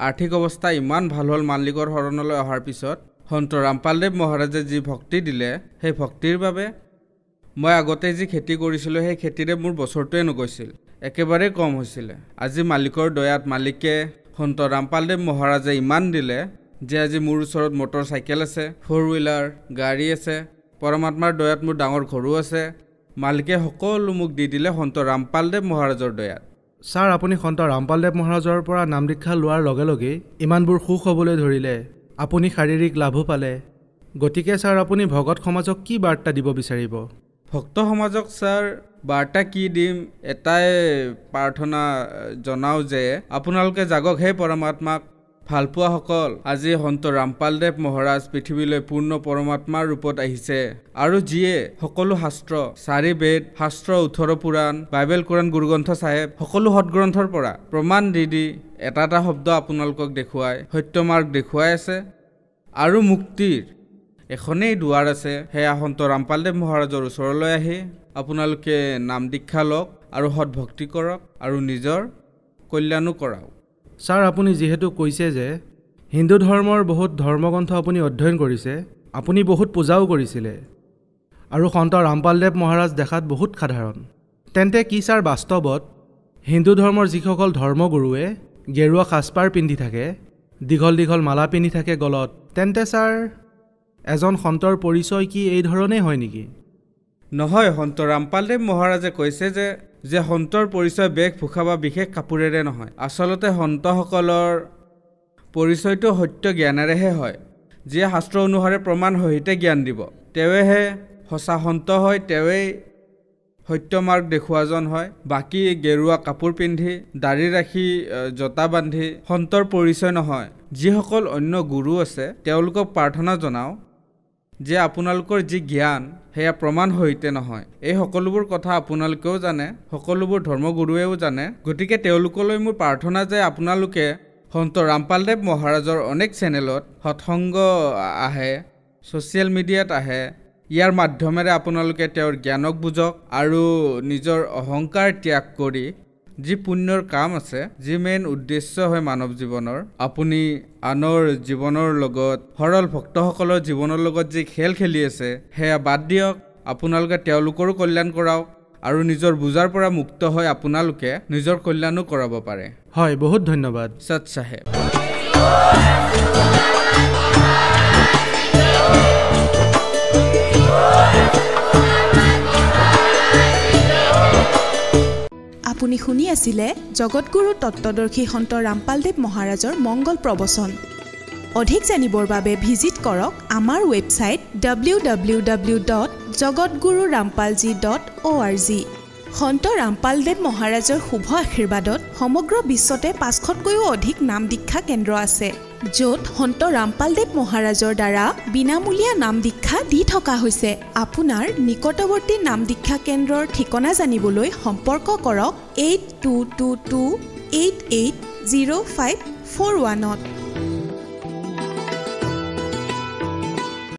আৰ্থিক অৱস্থা ইমান ভাল হ'ল মালিকৰ শৰণলৈ অহাৰ পিছত। সন্ত ৰামপালদেৱ মহাৰাজে যি ভক্তি দিলে সেই ভক্তিৰ বাবে মই আগতে যি খেতি কৰিছিলোঁ সেই খেতিৰে মোৰ বছৰটোৱে নগৈছিল, একেবাৰে কম হৈছিলে। আজি মালিকৰ দয়াত মালিকে সন্ত ৰামপালদেৱ মহাৰাজে ইমান দিলে যে আজি মোৰ ওচৰত মটৰ চাইকেল আছে, 4 হুইলাৰ গাড়ী আছে, পৰমাত্মাৰ দয়াত মোৰ ডাঙৰ ঘৰো আছে। মালিকে সকলো মোক দি দিলে সন্ত ৰামপালদেৱ মহাৰাজৰ দয়াত। ছাৰ, আপুনি সন্ত ৰামপালদেৱ মহাৰাজৰ পৰা নাম দীক্ষা লোৱাৰ লগে লগেই ইমানবোৰ সুখ হ'বলৈ ধৰিলে, আপুনি শাৰীৰিক লাভো পালে। গতিকে ছাৰ, আপুনি ভকত সমাজক কি বাৰ্তা দিব বিচাৰিব? ভক্ত সমাজক ছাৰ বাৰ্তা কি দিম, এটাই প্ৰাৰ্থনা জনাওঁ যে আপোনালোকে জাগক হে পৰমাত্মাক ভালপোৱাসকল। আজি সন্ত ৰামপালদেৱ মহাৰাজ পৃথিৱীলৈ পূৰ্ণ পৰমাত্মাৰ ৰূপত আহিছে আৰু যিয়ে সকলো শাস্ত্ৰ, 4 বেদ, শাস্ত্ৰ, 18 পুৰাণ, বাইবেল, কোৰাণ, গুৰুগ্ৰন্থ চাহেব সকলো সৎগ্ৰন্থৰ পৰা প্ৰমাণ দি এটা শব্দ আপোনালোকক দেখুৱাই সত্য মাৰ্গ দেখুৱাই আছে। আৰু মুক্তিৰ এখনেই দুৱাৰ আছে, সেয়া সন্ত ৰামপালদেৱ মহাৰাজৰ ওচৰলৈ আহি আপোনালোকে নাম দীক্ষা লওক আৰু সৎভক্তি কৰক আৰু নিজৰ কল্যাণো কৰাওক। ছাৰ, আপুনি যিহেতু কৈছে যে হিন্দু ধৰ্মৰ বহুত ধৰ্মগ্ৰন্থ আপুনি অধ্যয়ন কৰিছে, আপুনি বহুত পূজাও কৰিছিলে আৰু সন্ত ৰামপালদেৱ মহাৰাজ দেখাত বহুত সাধাৰণ, তেন্তে কি ছাৰ বাস্তৱত হিন্দু ধৰ্মৰ যিসকল ধৰ্মগুৰুৱে গেৰুৱা সাজপাৰ পিন্ধি থাকে, দীঘল মালা পিন্ধি থাকে গলত, তেন্তে ছাৰ এজন সন্তৰ পৰিচয় কি এই ধৰণেই হয় নেকি? নহয়, সন্ত ৰামপালদেৱ মহাৰাজে কৈছে যে সন্তৰ পৰিচয় বেশভূষা বা বিশেষ কাপোৰেৰে নহয়। আচলতে সন্তসকলৰ পৰিচয়টো সত্য জ্ঞানেৰেহে হয়। যিয়ে শাস্ত্ৰ অনুসাৰে প্ৰমাণ সহিতে জ্ঞান দিব, তেওঁহে সঁচা সন্ত হয়, তেওঁৱেই সত্য মাৰ্গ দেখুৱাজন হয়। বাকী গেৰুৱা কাপোৰ পিন্ধি, দাড়ি ৰাখি, জোতা বান্ধি সন্তৰ পৰিচয় নহয়। যিসকল অন্য গুৰু আছে তেওঁলোকক প্ৰাৰ্থনা জনাওঁ যে আপোনালোকৰ যি জ্ঞান সেয়া প্ৰমাণ সহিতে নহয়। এই সকলোবোৰ কথা আপোনালোকেও জানে, সকলোবোৰ ধৰ্মগুৰুৱেও জানে। গতিকে তেওঁলোকলৈ মোৰ প্ৰাৰ্থনা যে আপোনালোকে সন্ত ৰামপালদেৱ মহাৰাজৰ অনেক চেনেলত সৎসংগ আহে, ছ'চিয়েল মিডিয়াত আহে, ইয়াৰ মাধ্যমেৰে আপোনালোকে তেওঁৰ জ্ঞানক বুজক আৰু নিজৰ অহংকাৰ ত্যাগ কৰি যি পুণ্যৰ কাম আছে, যি মেইন উদ্দেশ্য হয় মানৱ জীৱনৰ, আপুনি আনৰ জীৱনৰ লগত, সৰল ভক্তসকলৰ জীৱনৰ লগত যি খেল খেলি আছে সেয়া বাদ দিয়ক। আপোনালোকে তেওঁলোকৰো কল্যাণ কৰাওক আৰু নিজৰ বুজাৰ পৰা মুক্ত হৈ আপোনালোকে নিজৰ কল্যাণো কৰাব পাৰে। হয়, বহুত ধন্যবাদ। সৎ চাহেব। আপুনি শুনি আছিলে জগতগুৰু তত্ত্বদৰ্শী সন্ত ৰামপালদেৱ মহাৰাজৰ মংগল প্ৰবচন। অধিক জানিবৰ বাবে ভিজিট কৰক আমাৰ ৱেবছাইট www.jagatgururampalji.org। সন্ত ৰামপালদেৱ মহাৰাজৰ শুভ আশীৰ্বাদত সমগ্ৰ বিশ্বতে 500তকৈও অধিক নাম দীক্ষা কেন্দ্ৰ আছে, য'ত সন্ত ৰামপালদেৱ মহাৰাজৰ দ্বাৰা বিনামূলীয়া নাম দীক্ষা দি থকা হৈছে। আপোনাৰ নিকটৱৰ্তী নাম দীক্ষা কেন্দ্ৰৰ ঠিকনা জানিবলৈ সম্পৰ্ক কৰক 8222880541।